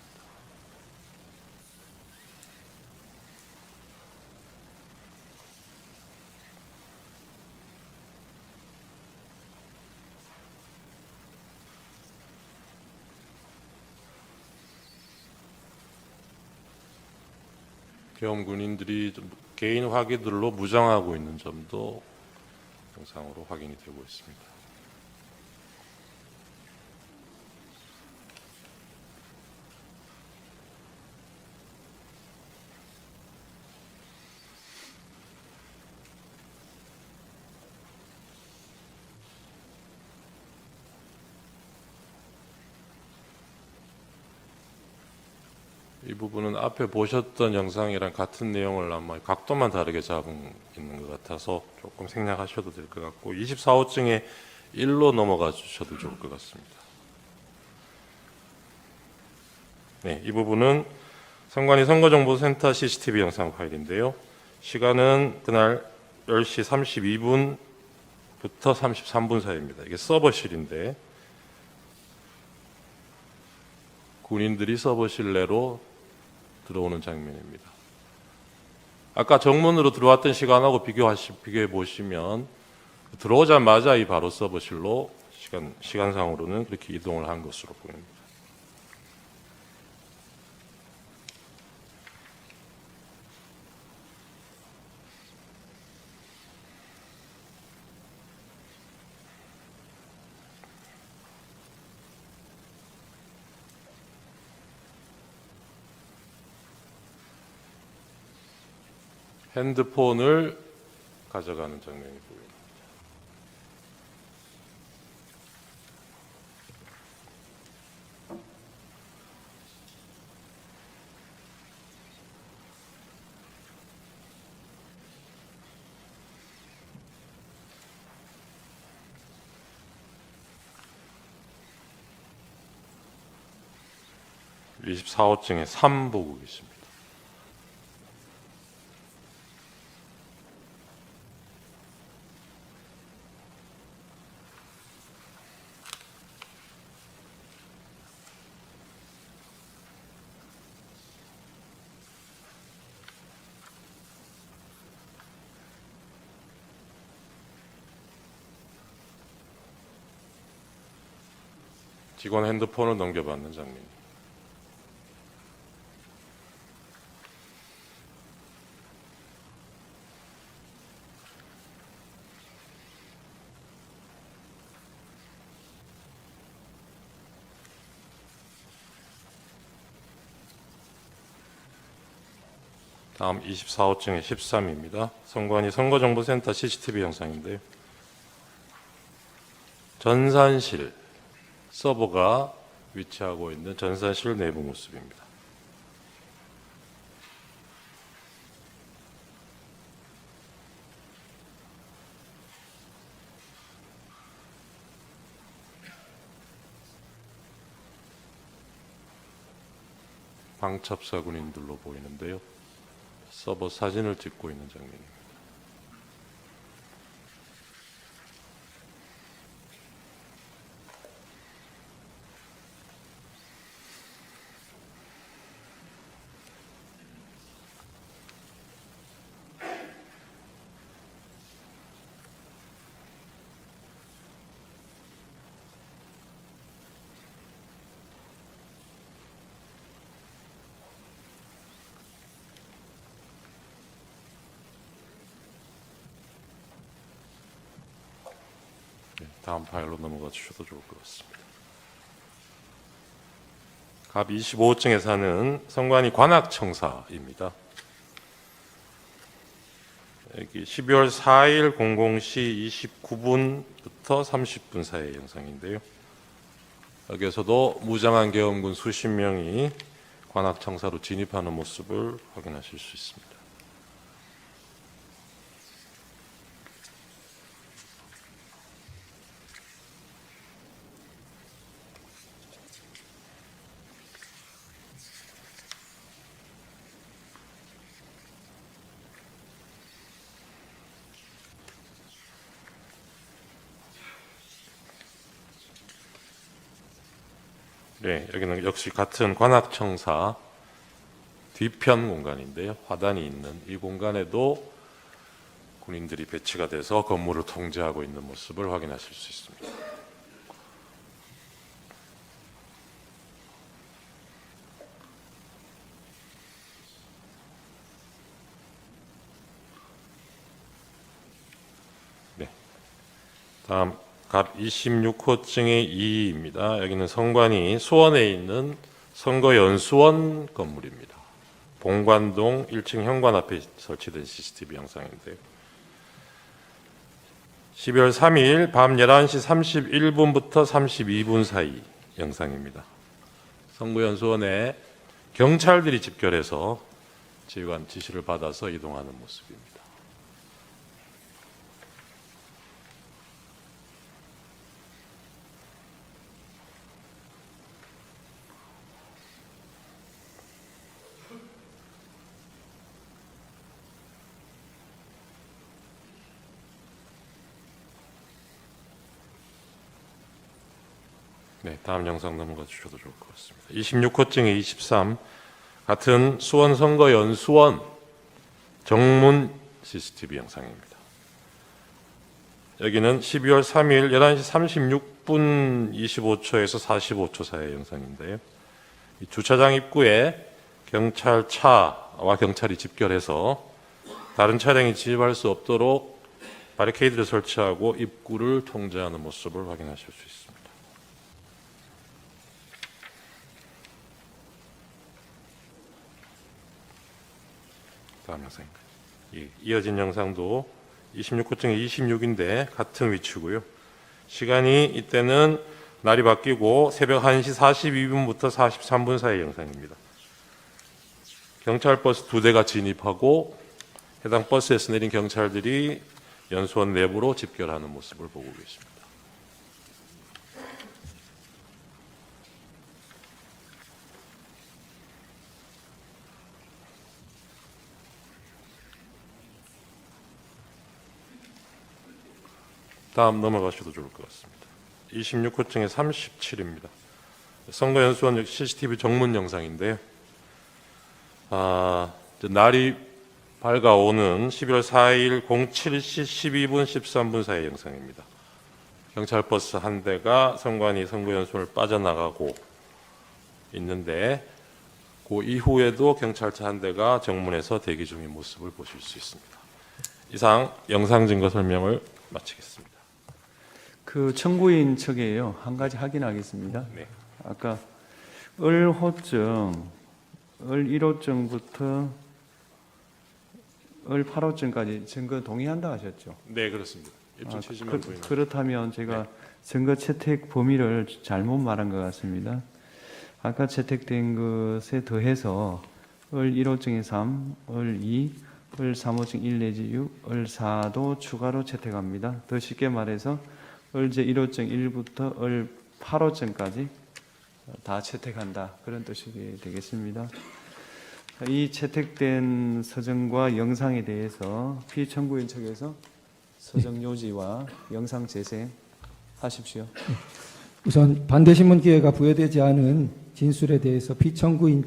계엄 군인들이 좀 개인 화기들로 무장하고 있는 점도 영상으로 확인이 되고 있습니다. 이 부분은 앞에 보셨던 영상이랑 같은 내용을 아마 각도만 다르게 잡은 있는 것 같아서 조금 생략하셔도 될 것 같고 24호증에 1로 넘어가 주셔도 좋을 것 같습니다. 네, 이 부분은 선관위 선거정보센터 CCTV 영상 파일인데요. 시간은 그날 10시 32분부터 33분 사이입니다. 이게 서버실인데 군인들이 서버실 내로 들어오는 장면입니다. 아까 정문으로 들어왔던 시간하고 비교해 보시면 들어오자마자 이 바로 서버실로 시간상으로는 그렇게 이동을 한 것으로 보입니다. 핸드폰을 가져가는 장면이 보입니다. (24호증에) 3 보고 계십니다. 직원 핸드폰을 넘겨받는 장면입니다. 다음 24호증의 13입니다. 선관위 선거정보센터 CCTV 영상인데요. 전산실 서버가 위치하고 있는 전산실 내부 모습입니다. 방첩사 군인들로 보이는데요. 서버 사진을 찍고 있는 장면입니다. 다음 파일로 넘어가 주셔도 좋을 것 같습니다. 갑 25호증에 사는 선관위 관악청사입니다. 여기 12월 4일 00시 29분부터 30분 사이의 영상인데요. 여기에서도 무장한 계엄군 수십 명이 관악청사로 진입하는 모습을 확인하실 수 있습니다. 네, 여기는 역시 같은 관악청사 뒤편 공간인데요. 화단이 있는 이 공간에도 군인들이 배치가 돼서 건물을 통제하고 있는 모습을 확인하실 수 있습니다. 네. 다음 갑 26호증의 2입니다. 여기는 선관위 수원에 있는 선거연수원 건물입니다. 본관동 1층 현관 앞에 설치된 CCTV 영상인데요. 12월 3일 밤 11시 31분부터 32분 사이 영상입니다. 선거연수원에 경찰들이 집결해서 지휘관 지시를 받아서 이동하는 모습입니다. 네, 다음 영상 넘어가 주셔도 좋을 것 같습니다. 26호증의 23, 같은 수원 선거연수원 정문 CCTV 영상입니다. 여기는 12월 3일 11시 36분 25초에서 45초 사이의 영상인데요. 이 주차장 입구에 경찰차와 경찰이 집결해서 다른 차량이 진입할 수 없도록 바리케이드를 설치하고 입구를 통제하는 모습을 확인하실 수 있습니다. 다음 영상입니다. 이어진 영상도 26호증의 26인데 같은 위치고요. 시간이 이때는 날이 바뀌고 새벽 1시 42분부터 43분 사이의 영상입니다. 경찰 버스 2대가 진입하고 해당 버스에서 내린 경찰들이 연수원 내부로 집결하는 모습을 보고 계십니다. 다음 넘어가셔도 좋을 것 같습니다. 26호증의 37입니다. 선거연수원 CCTV 정문 영상인데요. 날이 밝아오는 11월 4일 07시 12분 13분 사이의 영상입니다. 경찰 버스 한 대가 선관위 선거연수원을 빠져나가고 있는데 그 이후에도 경찰차 한 대가 정문에서 대기 중인 모습을 보실 수 있습니다. 이상 영상 증거 설명을 마치겠습니다. 그 청구인 측에요. 한 가지 확인하겠습니다. 네. 아까 을호증, 을1호증부터 을8호증까지 증거 동의한다 하셨죠? 네, 그렇습니다. 입증 취지만 보이는. 그렇다면 제가 증거 채택 범위를 잘못 말한 것 같습니다. 아까 채택된 것에 더해서 을1호증의 3, 을2, 을3호증 1 내지 6, 을4도 추가로 채택합니다. 더 쉽게 말해서 을1호증 1부터 을8호증까지 다 채택한다. 그런 뜻이 되겠습니다. 이 채택된 서정과 영상에 대해서 피청구인 측에서 서정 요지와 영상 재생하십시오. 우선 반대신문 기회가 부여되지 않은 진술에 대해서 피청구인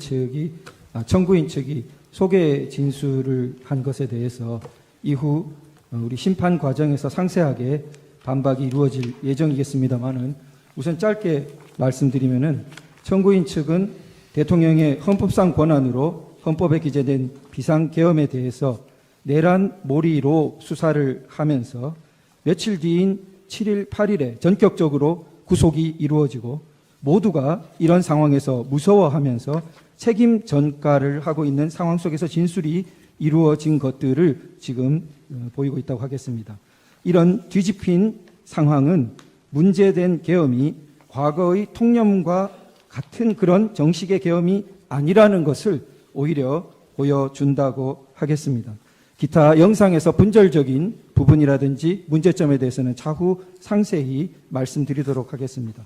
청구인 측이 소개 진술을 한 것에 대해서 이후 우리 심판 과정에서 상세하게 반박이 이루어질 예정이겠습니다만은 우선 짧게 말씀드리면은 청구인 측은 대통령의 헌법상 권한으로 헌법에 기재된 비상계엄에 대해서 내란 몰이로 수사를 하면서 며칠 뒤인 7일, 8일에 전격적으로 구속이 이루어지고 모두가 이런 상황에서 무서워하면서 책임 전가를 하고 있는 상황 속에서 진술이 이루어진 것들을 지금 보이고 있다고 하겠습니다. 이런 뒤집힌 상황은 문제된 계엄이 과거의 통념과 같은 그런 정식의 계엄이 아니라는 것을 오히려 보여준다고 하겠습니다. 기타 영상에서 분절적인 부분이라든지 문제점에 대해서는 차후 상세히 말씀드리도록 하겠습니다.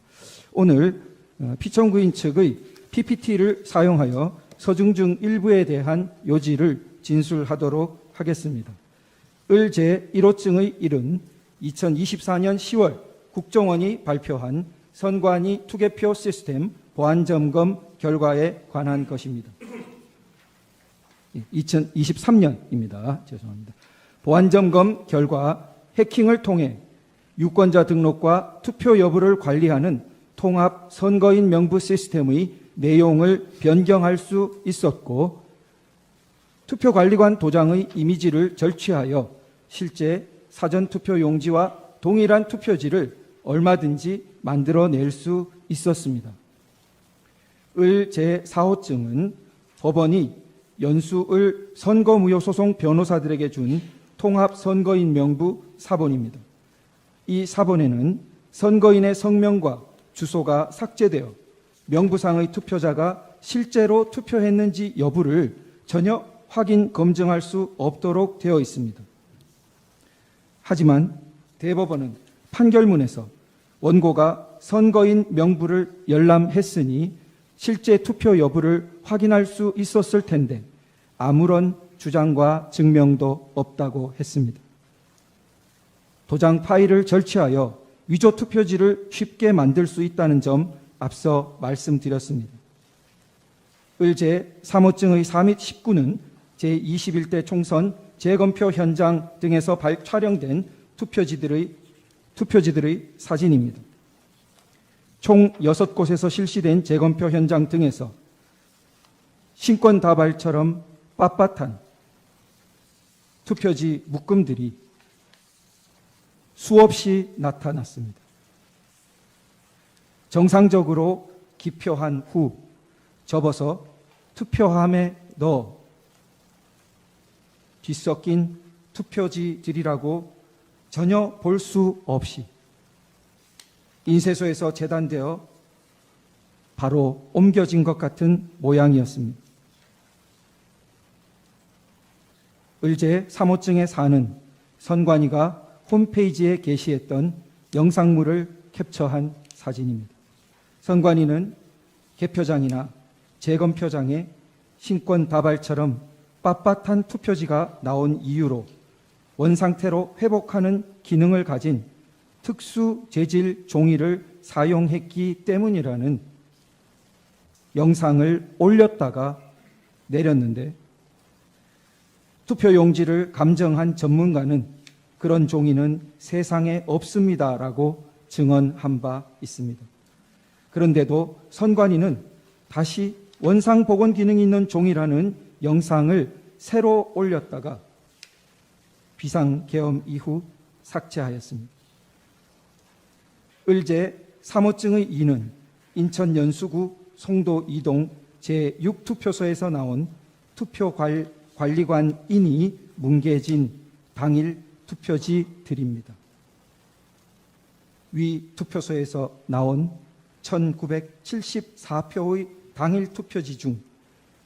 오늘 피청구인 측의 PPT를 사용하여 서중 중 일부에 대한 요지를 진술하도록 하겠습니다. 을 제1호증의 1은 2024년 10월 국정원이 발표한 선관위 투개표 시스템 보안 점검 결과에 관한 것입니다. 2023년입니다. 죄송합니다. 보안 점검 결과 해킹을 통해 유권자 등록과 투표 여부를 관리하는 통합 선거인 명부 시스템의 내용을 변경할 수 있었고, 투표관리관 도장의 이미지를 절취하여 실제 사전투표 용지와 동일한 투표지를 얼마든지 만들어낼 수 있었습니다. 을 제4호증은 법원이 연수을 선거무효소송 변호사들에게 준 통합선거인 명부 사본입니다. 이 사본에는 선거인의 성명과 주소가 삭제되어 명부상의 투표자가 실제로 투표했는지 여부를 전혀 확인 검증할 수 없도록 되어 있습니다. 하지만 대법원은 판결문에서 원고가 선거인 명부를 열람했으니 실제 투표 여부를 확인할 수 있었을 텐데 아무런 주장과 증명도 없다고 했습니다. 도장 파일을 절취하여 위조 투표지를 쉽게 만들 수 있다는 점 앞서 말씀드렸습니다. 을제 3호증의 4 및 19는 제21대 총선 재검표 현장 등에서 촬영된 투표지들의 사진입니다. 총 6곳에서 실시된 재검표 현장 등에서 신권다발처럼 빳빳한 투표지 묶음들이 수없이 나타났습니다. 정상적으로 기표한 후 접어서 투표함에 넣어 뒤섞인 투표지들이라고 전혀 볼 수 없이 인쇄소에서 재단되어 바로 옮겨진 것 같은 모양이었습니다. 을제 3호증의 4는 선관위가 홈페이지에 게시했던 영상물을 캡처한 사진입니다. 선관위는 개표장이나 재검표장에 신권다발처럼 빳빳한 투표지가 나온 이유로 원상태로 회복하는 기능을 가진 특수 재질 종이를 사용했기 때문이라는 영상을 올렸다가 내렸는데, 투표 용지를 감정한 전문가는 그런 종이는 세상에 없습니다라고 증언한 바 있습니다. 그런데도 선관위는 다시 원상 복원 기능이 있는 종이라는 영상을 새로 올렸다가 비상계엄 이후 삭제하였습니다. 을제 3호증의 2는 인천 연수구 송도 2동 제6투표소에서 나온 투표관리관인이 뭉개진 당일 투표지들입니다. 위 투표소에서 나온 1974표의 당일 투표지 중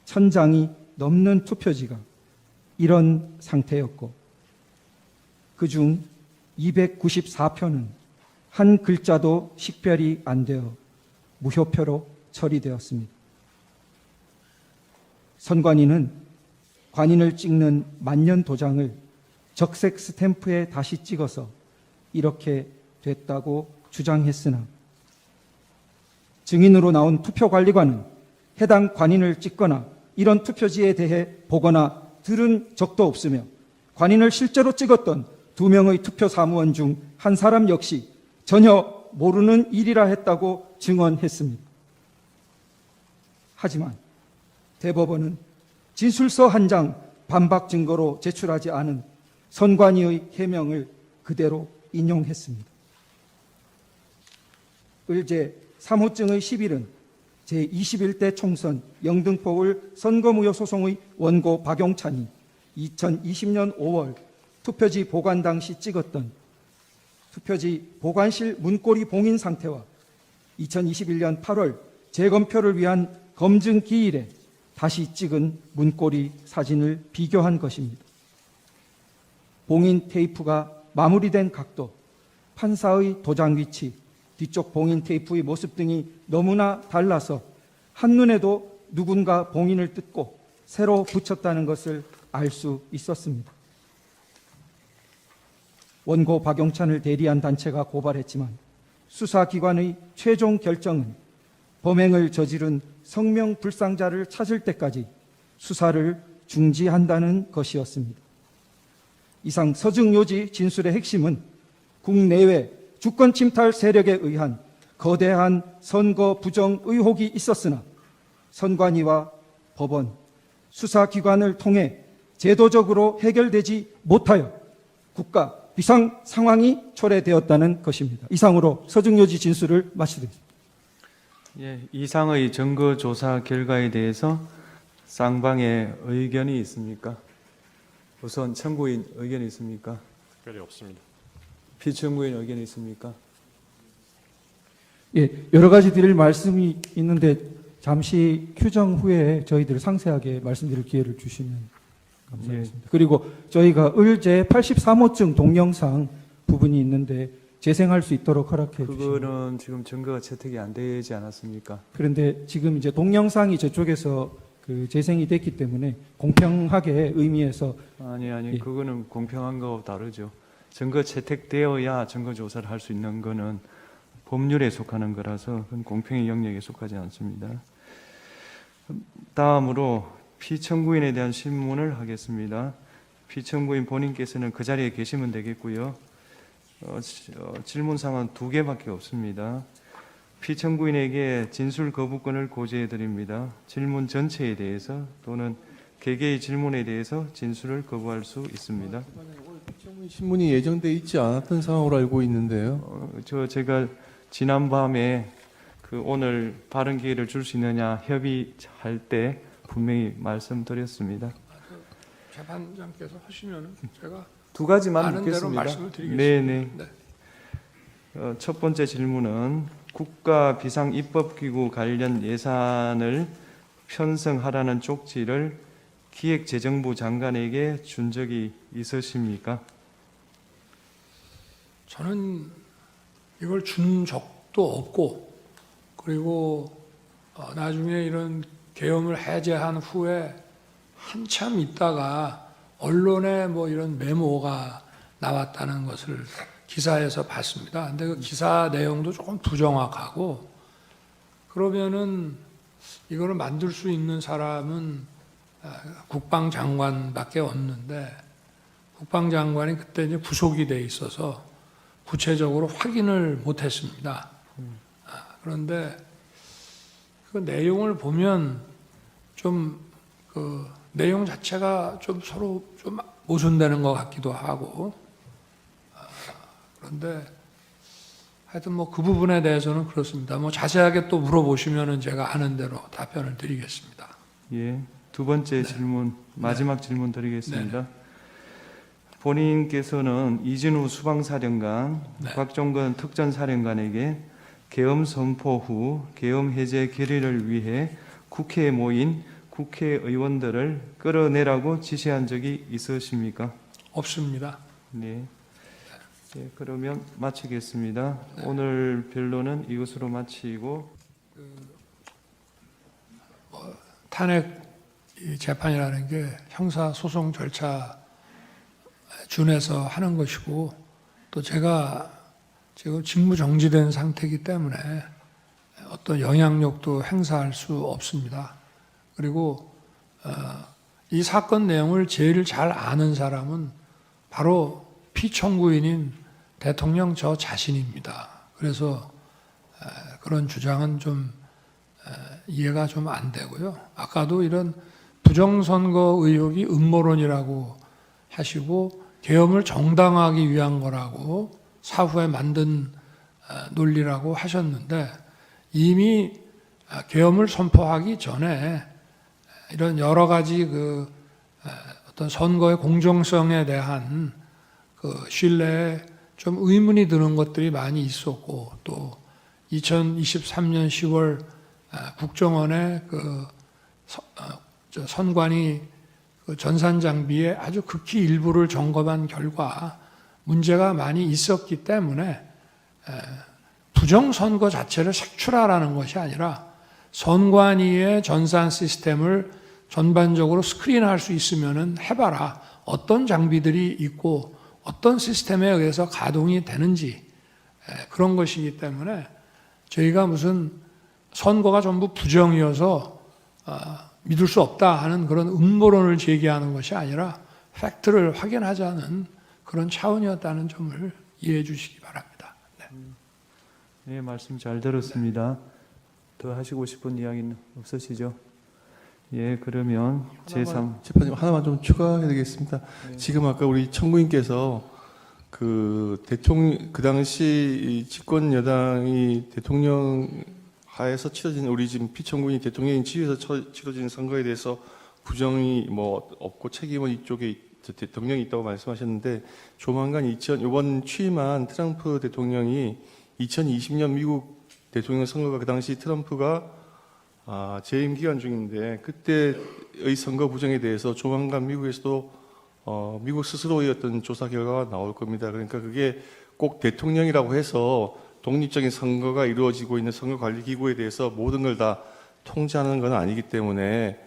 1000장이 넘는 투표지가 이런 상태였고, 그중 294표는 한 글자도 식별이 안 되어 무효표로 처리되었습니다. 선관위는 관인을 찍는 만년 도장을 적색 스탬프에 다시 찍어서 이렇게 됐다고 주장했으나, 증인으로 나온 투표관리관은 해당 관인을 찍거나 이런 투표지에 대해 보거나 들은 적도 없으며, 관인을 실제로 찍었던 2명의 투표 사무원 중 한 사람 역시 전혀 모르는 일이라 했다고 증언했습니다. 하지만 대법원은 진술서 한 장 반박 증거로 제출하지 않은 선관위의 해명을 그대로 인용했습니다. 을제 3호증의 11은 제21대 총선 영등포을 선거무효 소송의 원고 박용찬이 2020년 5월 투표지 보관 당시 찍었던 투표지 보관실 문고리 봉인 상태와 2021년 8월 재검표를 위한 검증 기일에 다시 찍은 문고리 사진을 비교한 것입니다. 봉인 테이프가 마무리된 각도, 판사의 도장 위치, 뒤쪽 봉인 테이프의 모습 등이 너무나 달라서 한눈에도 누군가 봉인을 뜯고 새로 붙였다는 것을 알 수 있었습니다. 원고 박용찬을 대리한 단체가 고발했지만 수사기관의 최종 결정은 범행을 저지른 성명불상자를 찾을 때까지 수사를 중지한다는 것이었습니다. 이상 서증요지 진술의 핵심은 국내외 주권 침탈 세력에 의한 거대한 선거 부정 의혹이 있었으나 선관위와 법원, 수사기관을 통해 제도적으로 해결되지 못하여 국가 비상 상황이 초래되었다는 것입니다. 이상으로 서증요지 진술을 마치겠습니다. 예, 이상의 증거 조사 결과에 대해서 쌍방의 의견이 있습니까? 우선 청구인 의견이 있습니까? 특별히 없습니다. 피청구인 의견이 있습니까? 예, 여러 가지 드릴 말씀이 있는데 잠시 휴정 후에 저희들 상세하게 말씀드릴 기회를 주시면 감사하겠습니다. 그리고 저희가 의제 83호증 동영상 부분이 있는데 재생할 수 있도록 허락해 주시면. 그거는 지금 증거가 채택이 안 되지 않았습니까? 그런데 지금 이제 동영상이 저쪽에서 그 재생이 됐기 때문에 공평하게 의미해서 아니 예. 그거는 공평한 거하고 다르죠. 증거 채택되어야 증거 조사를 할 수 있는 거는 법률에 속하는 거라서 그건 공평의 영역에 속하지 않습니다. 다음으로 피청구인에 대한 신문을 하겠습니다. 피청구인 본인께서는 그 자리에 계시면 되겠고요. 질문사항은 2개밖에 없습니다. 피청구인에게 진술 거부권을 고지해 드립니다. 질문 전체에 대해서 또는 개개의 질문에 대해서 진술을 거부할 수 있습니다. 신문이 예정돼 있지 않았던 상황으로 알고 있는데요. 제가 지난밤에 그 오늘 발언 기회를 줄 수 있느냐 협의할 때 분명히 말씀드렸습니다. 재판장께서 하시면은 제가 2가지만 아는 대로 묻겠습니다. 말씀을 드리겠습니다. 네네. 네. 첫 번째 질문은 국가 비상 입법기구 관련 예산을 편성하라는 쪽지를 기획재정부 장관에게 준 적이 있으십니까? 저는 이걸 준 적도 없고, 그리고 나중에 이런 계엄을 해제한 후에 한참 있다가 언론에 뭐 이런 메모가 나왔다는 것을 기사에서 봤습니다. 근데 그 기사 내용도 조금 부정확하고, 그러면은 이거를 만들 수 있는 사람은 국방장관밖에 없는데, 국방장관이 그때 이제 구속이 돼 있어서 구체적으로 확인을 못했습니다. 그런데 그 내용을 보면 좀 그 내용 자체가 좀 서로 좀 모순되는 것 같기도 하고, 그런데 하여튼 뭐 그 부분에 대해서는 그렇습니다. 뭐 자세하게 또 물어보시면은 제가 아는 대로 답변을 드리겠습니다. 예. 2번째 질문, 마지막 질문 드리겠습니다. 본인께서는 이진우 수방사령관, 곽종건 특전사령관에게 계엄 선포 후 계엄 해제 결의를 위해 국회에 모인 국회의원들을 끌어내라고 지시한 적이 있으십니까? 없습니다. 네. 네, 그러면 마치겠습니다. 오늘 변론은 이것으로 마치고 탄핵 재판이라는 게 형사 소송 절차 준해서 하는 것이고, 또 제가 지금 직무 정지된 상태이기 때문에 어떤 영향력도 행사할 수 없습니다. 그리고 이 사건 내용을 제일 잘 아는 사람은 바로 피청구인인 대통령 저 자신입니다. 그래서 그런 주장은 좀 이해가 좀 안 되고요. 아까도 이런 부정선거 의혹이 음모론이라고 하시고 계엄을 정당화하기 위한 거라고 사후에 만든 논리라고 하셨는데, 이미 계엄을 선포하기 전에 이런 여러 가지 그 어떤 선거의 공정성에 대한 그 신뢰에 좀 의문이 드는 것들이 많이 있었고, 또 2023년 10월 국정원의 그 선관위 그 전산 장비의 아주 극히 일부를 점검한 결과 문제가 많이 있었기 때문에 부정선거 자체를 색출하라는 것이 아니라 선관위의 전산 시스템을 전반적으로 스크린할 수 있으면 해봐라. 어떤 장비들이 있고 어떤 시스템에 의해서 가동이 되는지 그런 것이기 때문에 저희가 무슨 선거가 전부 부정이어서 믿을 수 없다 하는 그런 음모론을 제기하는 것이 아니라 팩트를 확인하자는 그런 차원이었다는 점을 이해해 주시기 바랍니다. 네. 네, 말씀 잘 들었습니다. 더 하시고 싶은 이야기는 없으시죠? 예, 그러면 제3 재판님 하나만 좀 추가해야 되겠습니다. 지금 아까 우리 청구인께서 그 당시 이 집권 여당이 대통령 하에서 치러진 우리 지금 피청구인 대통령인 지위에서 치러진 선거에 대해서 부정이 뭐 없고 책임은 이쪽에 대통령이 있다고 말씀하셨는데 조만간 이번 취임한 트럼프 대통령이 2020년 미국 대통령 선거가 그 당시 트럼프가 재임 기간 중인데 그때의 선거 부정에 대해서 조만간 미국에서도 미국 스스로의 어떤 조사 결과가 나올 겁니다. 그러니까 그게 꼭 대통령이라고 해서 독립적인 선거가 이루어지고 있는 선거관리기구에 대해서 모든 걸 다 통제하는 건 아니기 때문에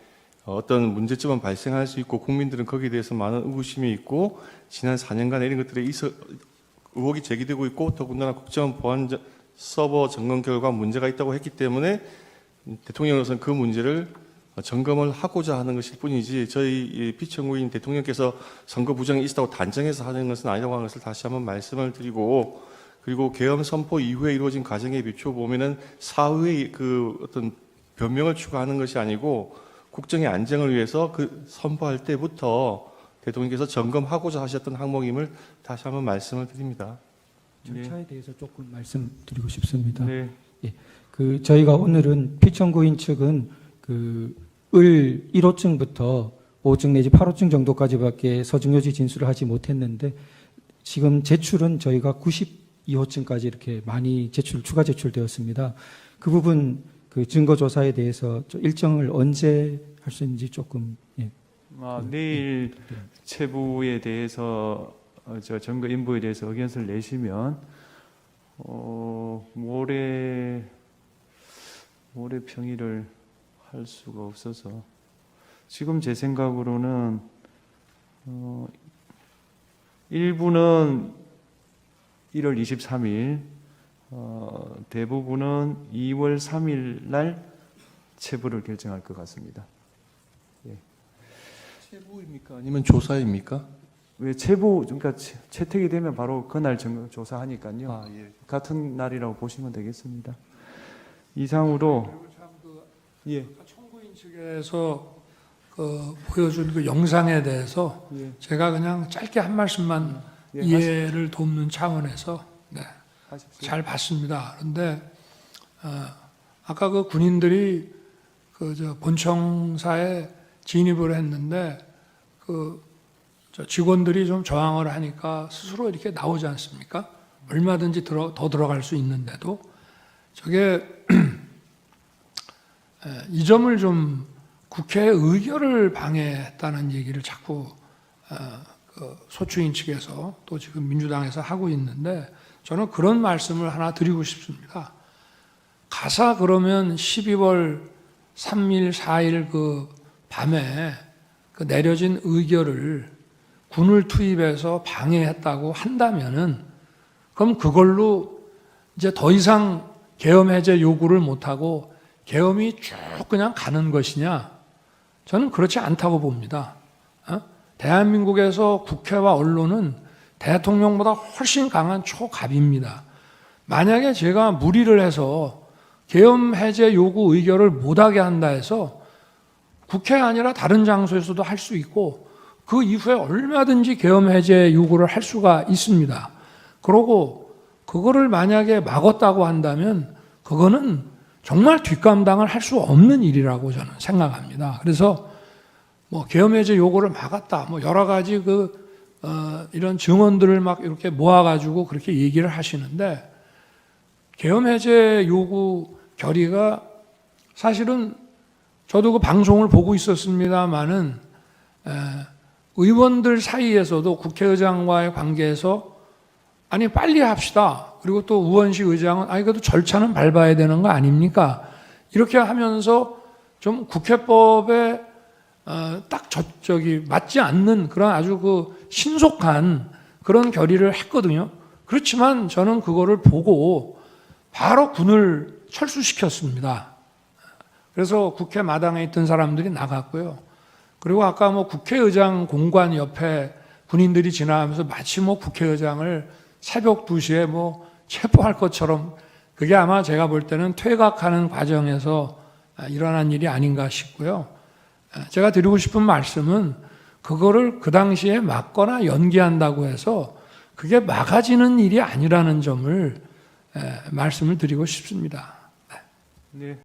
어떤 문제점은 발생할 수 있고 국민들은 거기에 대해서 많은 의구심이 있고 지난 4년간 이런 것들에 의혹이 제기되고 있고 더군다나 국정원 보안 서버 점검 결과 문제가 있다고 했기 때문에 대통령으로서는 그 문제를 점검을 하고자 하는 것일 뿐이지 저희 피청구인 대통령께서 선거 부정이 있었다고 단정해서 하는 것은 아니라고 하는 것을 다시 한번 말씀을 드리고 그리고 계엄 선포 이후에 이루어진 과정에 비추어 보면은 사후의 그 어떤 변명을 추가하는 것이 아니고 국정의 안정을 위해서 그 선포할 때부터 대통령께서 점검하고자 하셨던 항목임을 다시 한번 말씀을 드립니다. 절차에 대해서 조금 말씀드리고 싶습니다. 네. 예, 저희가 오늘은 피청구인 측은 을 1호증부터 5호증 내지 8호증 정도까지밖에 서중요지 진술을 하지 못했는데 지금 제출은 저희가 92호증까지 이렇게 많이 추가 제출되었습니다. 그 부분 증거 조사에 대해서 일정을 언제 할 수 있는지 조금 내일 체부에 대해서 점거 인부에 대해서 의견서를 내시면 모레 평일을 할 수가 없어서 지금 제 생각으로는 일부는 1월 23일, 대부분은 2월 3일 날 체부를 결정할 것 같습니다. 체부입니까? 아니면 조사입니까? 왜 체부 그러니까 채택이 되면 바로 그날 조사하니까요. 예. 같은 날이라고 보시면 되겠습니다. 이상으로 예. 청구인 측에서 보여준 그 영상에 대해서 예. 제가 그냥 짧게 한 말씀만 예, 이해를 돕는 차원에서 하십시오. 잘 봤습니다. 그런데 아까 그 군인들이 본청사에 진입을 했는데 직원들이 좀 저항을 하니까 스스로 이렇게 나오지 않습니까? 얼마든지 더 들어갈 수 있는데도 저게 이 점을 좀 국회의 의결을 방해했다는 얘기를 자꾸 소추인 측에서 또 지금 민주당에서 하고 있는데 저는 그런 말씀을 하나 드리고 싶습니다. 가사 그러면 12월 3일, 4일 그 밤에 내려진 의결을 군을 투입해서 방해했다고 한다면은 그럼 그걸로 이제 더 이상 계엄 해제 요구를 못하고 계엄이 쭉 그냥 가는 것이냐? 저는 그렇지 않다고 봅니다. 대한민국에서 국회와 언론은 대통령보다 훨씬 강한 초갑입니다. 만약에 제가 무리를 해서 계엄 해제 요구 의결을 못하게 한다 해서 국회 아니라 다른 장소에서도 할 수 있고 그 이후에 얼마든지 계엄 해제 요구를 할 수가 있습니다. 그러고 그거를 만약에 막았다고 한다면 그거는 정말 뒷감당을 할 수 없는 일이라고 저는 생각합니다. 그래서 계엄 해제 요구를 막았다, 여러 가지 이런 증언들을 막 이렇게 모아가지고 그렇게 얘기를 하시는데 계엄 해제 요구 결의가 사실은 저도 그 방송을 보고 있었습니다만은 의원들 사이에서도 국회의장과의 관계에서 아니 빨리 합시다. 그리고 또 우원식 의장은 그래도 절차는 밟아야 되는 거 아닙니까? 이렇게 하면서 좀 국회법에 딱 맞지 않는 그런 아주 신속한 그런 결의를 했거든요. 그렇지만 저는 그거를 보고 바로 군을 철수시켰습니다. 그래서 국회 마당에 있던 사람들이 나갔고요. 그리고 아까 뭐 국회의장 공관 옆에 군인들이 지나가면서 마치 뭐 국회의장을 새벽 2시에 뭐 체포할 것처럼, 그게 아마 제가 볼 때는 퇴각하는 과정에서 일어난 일이 아닌가 싶고요. 제가 드리고 싶은 말씀은 그거를 그 당시에 막거나 연기한다고 해서 그게 막아지는 일이 아니라는 점을 말씀을 드리고 싶습니다. 네.